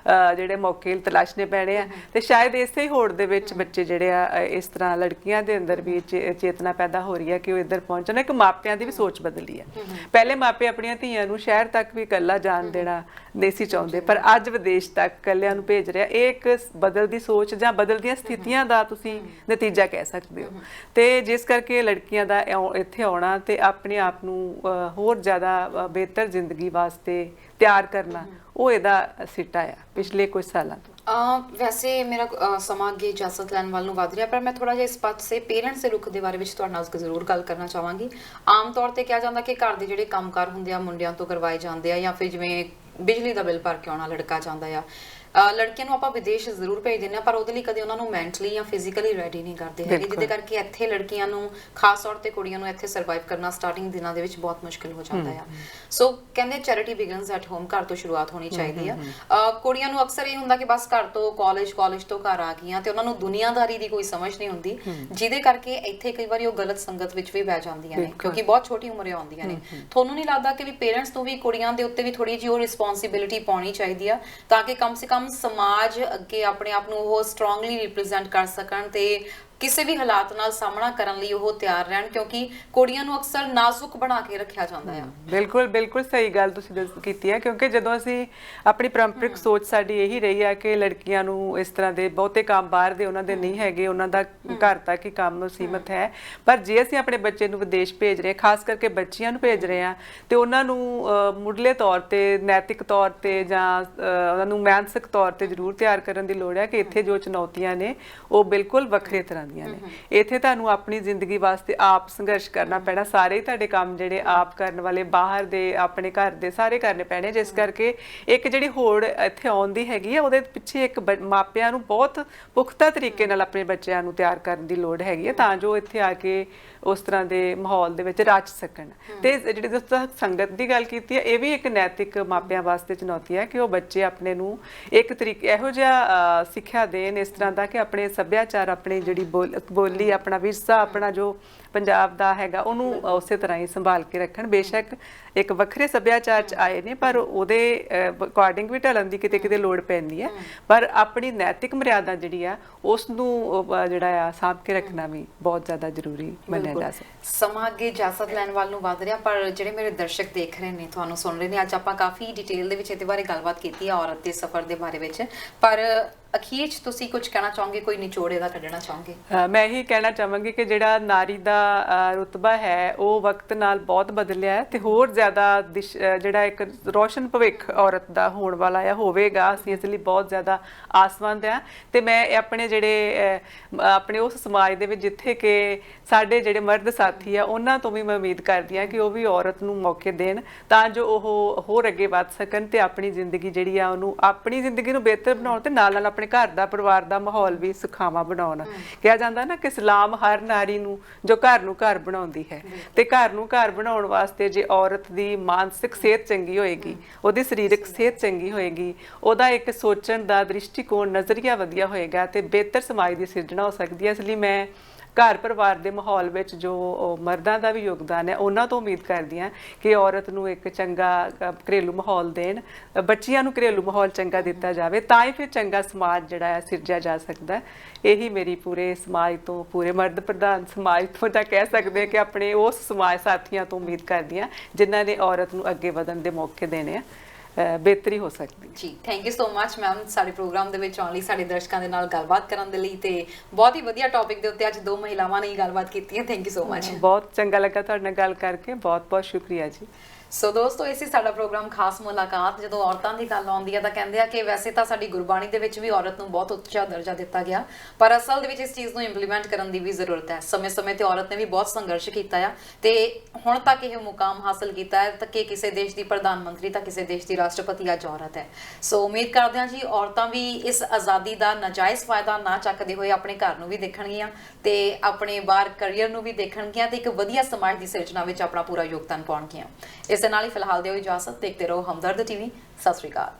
ਜਿਹੜੇ ਮੌਕੇ ਤਲਾਸ਼ਣੇ ਪੈਣੇ ਆ। ਤੇ ਸ਼ਾਇਦ ਇਸੇ ਹੀ ਹੋੜ ਦੇ ਵਿੱਚ ਬੱਚੇ ਜਿਹੜੇ ਆ, ਇਸ ਤਰ੍ਹਾਂ ਲੜਕੀਆਂ ਦੇ ਅੰਦਰ ਵੀ ਚੇਤਨਾ ਪੈਦਾ ਹੋ ਰਹੀ ਹੈ ਕਿ ਉਹ ਇੱਧਰ ਪਹੁੰਚਣ। ਇੱਕ ਮਾਪਿਆਂ ਦੀ ਵੀ ਸੋਚ ਬਦਲੀ ਹੈ। ਪਹਿਲੇ ਮਾਪੇ ਆਪਣੀਆਂ ਧੀਆਂ ਨੂੰ ਸ਼ਹਿਰ ਤੱਕ ਵੀ ਇਕੱਲਾ ਜਾਣ ਦੇਣਾ ਨਹੀਂ ਸੀ ਚਾਹੁੰਦੇ, ਪਰ ਅੱਜ ਵਿਦੇਸ਼ ਤੱਕ ਇਕੱਲਿਆਂ ਨੂੰ ਭੇਜ ਰਿਹਾ। ਇਹ ਇੱਕ ਬਦਲਦੀ ਸੋਚ ਜਾਂ ਬਦਲਦੀਆਂ ਸਥਿਤੀਆਂ ਦਾ ਤੁਸੀਂ ਨਤੀਜਾ ਕਹਿ ਸਕਦੇ ਹੋ। ਤੇ ਜਿਸ ਕਰਕੇ ਲੜਕੀਆਂ ਦਾ ਇੱਥੇ ਆਉਣਾ ਤੇ ਆਪਣੇ ਆਪ ਨੂੰ ਹੋਰ ਜ਼ਿਆਦਾ ਬਿਹਤਰ ਜ਼ਿੰਦਗੀ ਵਾਸਤੇ ਤਿਆਰ ਕਰਨਾ, ਉਹ ਇਹਦਾ ਸਿੱਟਾ ਆ ਪਿਛਲੇ ਕੁਝ ਸਾਲਾਂ ਤੋਂ। ਵੈਸੇ ਮੇਰਾ ਸਮਾਂ ਅੱਗੇ ਇਜਾਜ਼ਤ ਲੈਣ ਵੱਲ ਨੂੰ ਵੱਧ ਰਿਹਾ, ਪਰ ਮੈਂ ਥੋੜਾ ਜਿਹਾ ਇਸ ਪਾਸੇ ਪੇਰੈਂਟਸ ਦੇ ਰੁਖ ਦੇ ਬਾਰੇ ਵਿੱਚ ਤੁਹਾਡੇ ਨਾਲ ਜ਼ਰੂਰ ਗੱਲ ਕਰਨਾ ਚਾਹਾਂਗੀ। ਆਮ ਤੌਰ ਤੇ ਕਿਹਾ ਜਾਂਦਾ ਕਿ ਘਰ ਦੇ ਜਿਹੜੇ ਕੰਮਕਾਰ ਹੁੰਦੇ ਆ ਮੁੰਡਿਆਂ ਤੋਂ ਕਰਵਾਏ ਜਾਂਦੇ ਆ, ਜਾਂ ਫਿਰ ਜਿਵੇਂ ਬਿਜਲੀ ਦਾ ਬਿੱਲ ਭਰ ਕੇ ਆਉਣਾ ਲੜਕਾ ਚਾਹੁੰਦਾ ਆ, ਲੜਕੀਆਂ ਨੂੰ ਆਪਾਂ ਵਿਦੇਸ਼ ਜ਼ਰੂਰ ਭੇਜ ਦਿੰਦੇ ਆ, ਪਰ ਉਹਦੇ ਲਈ ਕਦੇ ਉਹਨਾਂ ਨੂੰ ਮੈਂਟਲੀ ਜਾਂ ਫਿਜ਼ੀਕਲੀ ਰੈਡੀ ਨਹੀਂ ਕਰਦੇ ਹੈਗੇ, ਜਿਹਦੇ ਕਰਕੇ ਇੱਥੇ ਲੜਕੀਆਂ ਨੂੰ, ਖਾਸ ਤੌਰ ਤੇ ਕੁੜੀਆਂ ਨੂੰ ਇੱਥੇ ਸਰਵਾਈਵ ਕਰਨਾ ਸਟਾਰਟਿੰਗ ਦਿਨਾਂ ਦੇ ਵਿੱਚ ਬਹੁਤ ਮੁਸ਼ਕਿਲ ਹੋ ਜਾਂਦਾ ਆ। ਸੋ ਕਹਿੰਦੇ ਚੈਰਿਟੀ ਬਿਗਨਸ ਐਟ ਹੋਮ, ਘਰ ਤੋਂ ਸ਼ੁਰੂਆਤ ਹੋਣੀ ਚਾਹੀਦੀ ਆ। ਕੁੜੀਆਂ ਨੂੰ ਅਕਸਰ ਇਹ ਹੁੰਦਾ ਕਿ ਬਸ ਘਰ ਤੋਂ ਕਾਲਜ ਤੋਂ ਘਰ ਆ ਗਈਆਂ ਤੇ ਉਹਨਾਂ ਨੂੰ ਦੁਨੀਆਦਾਰੀ ਦੀ ਕੋਈ ਸਮਝ ਨਹੀਂ ਹੁੰਦੀ, ਜਿਹਦੇ ਕਰਕੇ ਇੱਥੇ ਕਈ ਵਾਰੀ ਉਹ ਗਲਤ ਸੰਗਤ ਵਿੱਚ ਵੀ ਬਹਿ ਜਾਂਦੀਆਂ ਨੇ, ਕਿਉਂਕਿ ਬਹੁਤ ਛੋਟੀ ਉਮਰੇ ਆਉਂਦੀਆਂ ਨੇ। ਤੁਹਾਨੂੰ ਨਹੀਂ ਲੱਗਦਾ ਕਿ ਵੀ ਪੇਰੈਂਟਸ ਨੂੰ ਵੀ ਕੁੜੀਆਂ ਦੇ ਉੱਤੇ ਵੀ ਥੋੜੀ ਜਿਹੀ ਉਹ ਰਿਸਪੌਂਸਿਬਿਲਿਟੀ ਪਾਉਣੀ ਚਾਹੀਦੀ ਆ, ਤਾਂ ਕਿ ਕਮ ਸੇ ਕਮ ਸਮਾਜ ਅੱਗੇ ਆਪਣੇ ਆਪ ਨੂੰ ਉਹ ਸਟਰੋਂਗਲੀ ਰਿਪਰੈਜ਼ੈਂਟ ਕਰ ਸਕਣ ਤੇ ਕਿਸੇ ਵੀ ਹਾਲਾਤ ਨਾਲ ਸਾਹਮਣਾ ਕਰਨ ਲਈ ਉਹ ਤਿਆਰ ਰਹਿਣ, ਕਿਉਂਕਿ ਕੁੜੀਆਂ ਨੂੰ ਅਕਸਰ ਨਾਜ਼ੁਕ ਬਣਾ ਕੇ ਰੱਖਿਆ ਜਾਂਦਾ ਹੈ। ਬਿਲਕੁਲ ਸਹੀ ਗੱਲ ਤੁਸੀਂ ਕੀਤੀ ਹੈ, ਕਿਉਂਕਿ ਜਦੋਂ ਅਸੀਂ ਆਪਣੀ ਪਰੰਪਰਿਕ ਸੋਚ ਸਾਡੀ ਇਹੀ ਰਹੀ ਹੈ ਕਿ ਲੜਕੀਆਂ ਨੂੰ ਇਸ ਤਰ੍ਹਾਂ ਦੇ ਬਹੁਤੇ ਕੰਮ ਬਾਹਰ ਦੇ ਉਹਨਾਂ ਦੇ ਨਹੀਂ ਹੈਗੇ, ਉਹਨਾਂ ਦਾ ਘਰ ਤੱਕ ਹੀ ਕੰਮ ਸੀਮਤ ਹੈ। ਪਰ ਜੇ ਅਸੀਂ ਆਪਣੇ ਬੱਚੇ ਨੂੰ ਵਿਦੇਸ਼ ਭੇਜ ਰਹੇ, ਖਾਸ ਕਰਕੇ ਬੱਚੀਆਂ ਨੂੰ ਭੇਜ ਰਹੇ ਹਾਂ, ਤੇ ਉਹਨਾਂ ਨੂੰ ਮੁੱਢਲੇ ਤੌਰ ਤੇ ਨੈਤਿਕ ਤੌਰ ਤੇ ਜਾਂ ਉਹਨਾਂ ਨੂੰ ਮਾਨਸਿਕ ਤੌਰ ਤੇ ਜ਼ਰੂਰ ਤਿਆਰ ਕਰਨ ਦੀ ਲੋੜ ਹੈ ਕਿ ਇੱਥੇ ਜੋ ਚੁਣੌਤੀਆਂ ਨੇ ਉਹ ਬਿਲਕੁਲ ਵੱਖਰੇ ਤਰ੍ਹਾਂ ਦੀਆਂ ਨੇ। ਇੱਥੇ ਤੁਹਾਨੂੰ ਆਪਣੀ ਜ਼ਿੰਦਗੀ ਵਾਸਤੇ ਆਪ ਸੰਘਰਸ਼ ਕਰਨਾ ਪੈਣਾ, ਸਾਰੇ ਹੀ ਤੁਹਾਡੇ ਕੰਮ ਜਿਹੜੇ ਆਪ ਕਰਨ ਵਾਲੇ, ਬਾਹਰ ਦੇ, ਆਪਣੇ ਘਰ ਦੇ ਸਾਰੇ ਕਰਨੇ ਪੈਣੇ, ਜਿਸ ਕਰਕੇ ਇੱਕ ਜਿਹੜੀ ਹੋੜ ਇੱਥੇ ਆਉਂਦੀ ਹੈਗੀ ਆ, ਉਹਦੇ ਪਿੱਛੇ ਇੱਕ ਮਾਪਿਆਂ ਨੂੰ ਬਹੁਤ ਪੁਖਤਾ ਤਰੀਕੇ ਨਾਲ ਆਪਣੇ ਬੱਚਿਆਂ ਨੂੰ ਤਿਆਰ ਕਰਨ ਦੀ ਲੋੜ ਹੈਗੀ ਹੈ, ਤਾਂ ਜੋ ਇੱਥੇ ਆ ਕੇ ਉਸ ਤਰ੍ਹਾਂ ਦੇ ਮਾਹੌਲ ਦੇ ਵਿੱਚ ਰਚ ਸਕਣ। ਤੇ ਜਿਹੜੀ ਤੁਸੀਂ ਸੰਗਤ ਦੀ ਗੱਲ ਕੀਤੀ ਹੈ, ਇਹ ਵੀ ਇੱਕ ਨੈਤਿਕ ਮਾਪਿਆਂ ਵਾਸਤੇ ਚੁਣੌਤੀ ਹੈ ਕਿ ਉਹ ਬੱਚੇ ਆਪਣੇ ਨੂੰ ਇੱਕ ਤਰੀਕੇ ਇਹੋ ਜਿਹਾ ਸਿੱਖਿਆ ਦੇਣ ਇਸ ਤਰ੍ਹਾਂ ਦਾ ਕਿ ਆਪਣੇ ਸੱਭਿਆਚਾਰ, ਆਪਣੀ ਜਿਹੜੀ ਬੋਲੀ, ਆਪਣਾ ਵਿਰਸਾ, ਆਪਣਾ ਜੋ ਪੰਜਾਬ ਦਾ ਹੈਗਾ ਉਹਨੂੰ ਉਸੇ ਤਰ੍ਹਾਂ ਹੀ ਸੰਭਾਲ ਕੇ ਰੱਖਣ। ਬੇਸ਼ੱਕ ਇੱਕ ਵੱਖਰੇ ਸੱਭਿਆਚਾਰ 'ਚ ਆਏ ਨੇ, ਪਰ ਉਹਦੇ ਅਕੋਰਡਿੰਗ ਵੀ ਢਲਣ ਦੀ ਕਿਤੇ ਲੋੜ ਪੈਂਦੀ ਹੈ, ਪਰ ਆਪਣੀ ਨੈਤਿਕ ਮਰਿਆਦਾ ਜਿਹੜੀ ਆ ਉਸ ਨੂੰ ਜਿਹੜਾ ਆ ਸਾਂਭ ਕੇ ਰੱਖਣਾ ਵੀ ਬਹੁਤ ਜ਼ਿਆਦਾ ਜ਼ਰੂਰੀ ਮੰਨਿਆ ਜਾ ਸਕਦਾ। ਸਮਾਂ ਅੱਗੇ ਇਜਾਜ਼ਤ ਲੈਣ ਵੱਲ ਨੂੰ ਵੱਧ ਰਿਹਾ, ਪਰ ਜਿਹੜੇ ਮੇਰੇ ਦਰਸ਼ਕ ਦੇਖ ਰਹੇ ਨੇ, ਤੁਹਾਨੂੰ ਸੁਣ ਰਹੇ ਨੇ, ਅੱਜ ਆਪਾਂ ਕਾਫੀ ਡਿਟੇਲ ਦੇ ਵਿੱਚ ਇਹਦੇ ਬਾਰੇ ਗੱਲਬਾਤ ਕੀਤੀ ਹੈ, ਔਰਤ ਦੇ ਸਫ਼ਰ ਦੇ ਬਾਰੇ ਵਿੱਚ, ਪਰ ਅਖੀਰ 'ਚ ਤੁਸੀਂ ਕੁਝ ਕਹਿਣਾ ਚਾਹੋਗੇ, ਕੋਈ ਨਿਚੋੜ ਇਹਦਾ ਕੱਢਣਾ ਚਾਹੋਗੇ? ਮੈਂ ਇਹੀ ਕਹਿਣਾ ਚਾਹਾਂਗੀ ਕਿ ਜਿਹੜਾ ਨਾਰੀ ਦਾ ਰੁਤਬਾ ਹੈ ਉਹ ਵਕਤ ਨਾਲ ਬਹੁਤ ਬਦਲਿਆ ਹੈ, ਤੇ ਹੋਰ ਜ਼ਿਆਦਾ ਜਿਹੜਾ ਇੱਕ ਰੋਸ਼ਨ ਭਵਿੱਖ ਔਰਤ ਦਾ ਹੋਣ ਵਾਲਾ ਆ, ਹੋਵੇਗਾ। ਅਸੀਂ ਇਸ ਲਈ ਬਹੁਤ ਜ਼ਿਆਦਾ ਆਸਵੰਦ ਆ, ਤੇ ਮੈਂ ਆਪਣੇ ਜਿਹੜੇ ਆਪਣੇ ਉਸ ਸਮਾਜ ਦੇ ਵਿੱਚ ਜਿੱਥੇ ਕਿ ਸਾਡੇ ਜਿਹੜੇ ਮਰਦ ਸਾਥੀ ਆ, ਉਹਨਾਂ ਤੋਂ ਵੀ ਮੈਂ ਉਮੀਦ ਕਰਦੀ ਹਾਂ ਕਿ ਉਹ ਵੀ ਔਰਤ ਨੂੰ ਮੌਕੇ ਦੇਣ, ਤਾਂ ਜੋ ਉਹ ਹੋਰ ਅੱਗੇ ਵੱਧ ਸਕਣ ਤੇ ਆਪਣੀ ਜ਼ਿੰਦਗੀ ਜਿਹੜੀ ਆ ਉਹਨੂੰ, ਆਪਣੀ ਜ਼ਿੰਦਗੀ ਨੂੰ ਬਿਹਤਰ ਬਣਾਉਣ ਤੇ ਨਾਲ ਨਾਲ ਆਪਣੇ ਘਰ ਦਾ, ਪਰਿਵਾਰ ਦਾ ਮਾਹੌਲ ਵੀ ਸੁਖਾਵਾਂ ਬਣਾਉਣ। ਕਿਹਾ ਜਾਂਦਾ ਨਾ ਕਿ ਇਸਲਾਮ ਹਰ ਨਾਰੀ ਨੂੰ ਜੋ ਘਰ ਨੂੰ ਘਰ ਬਣਾਉਂਦੀ ਹੈ, ਤੇ ਘਰ ਨੂੰ ਘਰ ਬਣਾਉਣ ਵਾਸਤੇ ਜੇ ਔਰਤ ਦੀ ਮਾਨਸਿਕ ਸਿਹਤ ਚੰਗੀ ਹੋਏਗੀ, ਉਹਦੀ ਸਰੀਰਕ ਸਿਹਤ ਚੰਗੀ ਹੋਏਗੀ, ਉਹਦਾ ਇੱਕ ਸੋਚਣ ਦਾ ਦ੍ਰਿਸ਼ਟੀਕੋਣ, ਨਜ਼ਰੀਆ ਵਧੀਆ ਹੋਏਗਾ, ਤੇ ਬਿਹਤਰ ਸਮਾਜ ਦੀ ਸਿਰਜਣਾ ਹੋ ਸਕਦੀ ਹੈ। ਇਸ ਲਈ ਮੈਂ ਘਰ ਪਰਿਵਾਰ ਦੇ ਮਾਹੌਲ ਵਿੱਚ ਜੋ ਮਰਦਾਂ ਦਾ ਵੀ ਯੋਗਦਾਨ ਹੈ, ਉਹਨਾਂ ਤੋਂ ਉਮੀਦ ਕਰਦੀ ਹਾਂ ਕਿ ਔਰਤ ਨੂੰ ਇੱਕ ਚੰਗਾ ਘਰੇਲੂ ਮਾਹੌਲ ਦੇਣ, ਬੱਚੀਆਂ ਨੂੰ ਘਰੇਲੂ ਮਾਹੌਲ ਚੰਗਾ ਦਿੱਤਾ ਜਾਵੇ, ਤਾਂ ਹੀ ਫਿਰ ਚੰਗਾ ਸਮਾਜ ਜਿਹੜਾ ਹੈ ਸਿਰਜਿਆ ਜਾ ਸਕਦਾ। ਇਹੀ ਮੇਰੀ ਪੂਰੇ ਸਮਾਜ ਤੋਂ, ਪੂਰੇ ਮਰਦ ਪ੍ਰਧਾਨ ਸਮਾਜ ਤੋਂ ਤਾਂ ਕਹਿ ਸਕਦੇ ਕਿ ਆਪਣੇ ਉਸ ਸਮਾਜ ਸਾਥੀਆਂ ਤੋਂ ਉਮੀਦ ਕਰਦੀ ਹਾਂ ਜਿਨ੍ਹਾਂ ਨੇ ਔਰਤ ਨੂੰ ਅੱਗੇ ਵਧਣ ਦੇ ਮੌਕੇ ਦੇਣੇ ਆ, ਬਿਹਤਰੀ ਹੋ ਸਕਦੀ ਜੀ। Thank you so much ma'am, ਸਾਡੇ ਪ੍ਰੋਗਰਾਮ ਦੇ ਵਿੱਚ ਆਉਣ ਲਈ, ਸਾਡੇ ਦਰਸ਼ਕਾਂ ਦੇ ਨਾਲ ਗੱਲਬਾਤ ਕਰਨ ਦੇ ਲਈ, ਤੇ ਬਹੁਤ ਹੀ ਵਧੀਆ ਟੌਪਿਕ ਦੇ ਉੱਤੇ ਅੱਜ ਦੋ ਮਹਿਲਾਵਾਂ ਨੇ ਗੱਲਬਾਤ ਕੀਤੀ ਹੈ। ਥੈਂਕ ਯੂ ਸੋ ਮਚ, ਬਹੁਤ ਚੰਗਾ ਲੱਗਾ ਤੁਹਾਡੇ ਨਾਲ ਗੱਲ ਕਰਕੇ, ਬਹੁਤ ਬਹੁਤ ਸ਼ੁਕਰੀਆ ਜੀ। ਸੋ ਦੋਸਤੋ, ਇਹ ਸੀ ਸਾਡਾ ਪ੍ਰੋਗਰਾਮ ਖਾਸ ਮੁਲਾਕਾਤ। ਜਦੋਂ ਔਰਤਾਂ ਦੀ ਗੱਲ ਆਉਂਦੀ ਹੈ ਤਾਂ ਕਹਿੰਦੇ ਆ ਕਿ ਵੈਸੇ ਤਾਂ ਸਾਡੀ ਗੁਰਬਾਣੀ ਦੇ ਵਿੱਚ ਵੀ ਔਰਤ ਨੂੰ ਬਹੁਤ ਉੱਚਾ ਦਰਜਾ ਦਿੱਤਾ ਗਿਆ, ਪਰ ਅਸਲ ਦੇ ਵਿੱਚ ਇਸ ਚੀਜ਼ ਨੂੰ ਇੰਪਲੀਮੈਂਟ ਕਰਨ ਦੀ ਵੀ ਜ਼ਰੂਰਤ ਹੈ। ਸਮੇਂ-ਸਮੇਂ ਤੇ ਔਰਤ ਨੇ ਵੀ ਬਹੁਤ ਸੰਘਰਸ਼ ਕੀਤਾ ਆ, ਤੇ ਹੁਣ ਤੱਕ ਇਹ ਮੁਕਾਮ ਹਾਸਲ ਕੀਤਾ ਹੈ ਕਿ ਕਿਸੇ ਦੇਸ਼ ਦੀ ਪ੍ਰਧਾਨ ਮੰਤਰੀ ਤਾਂ ਕਿਸੇ ਦੇਸ਼ ਦੀ ਰਾਸ਼ਟਰਪਤੀ ਅੱਜ ਔਰਤ ਹੈ। ਸੋ ਉਮੀਦ ਕਰਦੇ ਹਾਂ ਜੀ ਔਰਤਾਂ ਵੀ ਇਸ ਆਜ਼ਾਦੀ ਦਾ ਨਾਜਾਇਜ਼ ਫਾਇਦਾ ਨਾ ਚੱਕਦੇ ਹੋਏ ਆਪਣੇ ਘਰ ਨੂੰ ਵੀ ਦੇਖਣਗੀਆਂ, ਤੇ ਆਪਣੇ ਬਾਹਰ ਕਰੀਅਰ ਨੂੰ ਵੀ ਦੇਖਣਗੀਆਂ, ਤੇ ਇੱਕ ਵਧੀਆ ਸਮਾਜ ਦੀ ਸਿਰਜਣਾ ਵਿੱਚ ਆਪਣਾ ਪੂਰਾ ਯੋਗਦਾਨ ਪਾਉਣਗੀਆਂ। ਇਸ ਦੇ ਨਾਲ ਹੀ ਫਿਲਹਾਲ ਦਿਓ ਇਜਾਜ਼ਤ। ਦੇਖਦੇ ਰਹੋ ਹਮਦਰਦ ਟੀਵੀ। ਸਤਿ ਸ਼੍ਰੀ ਅਕਾਲ।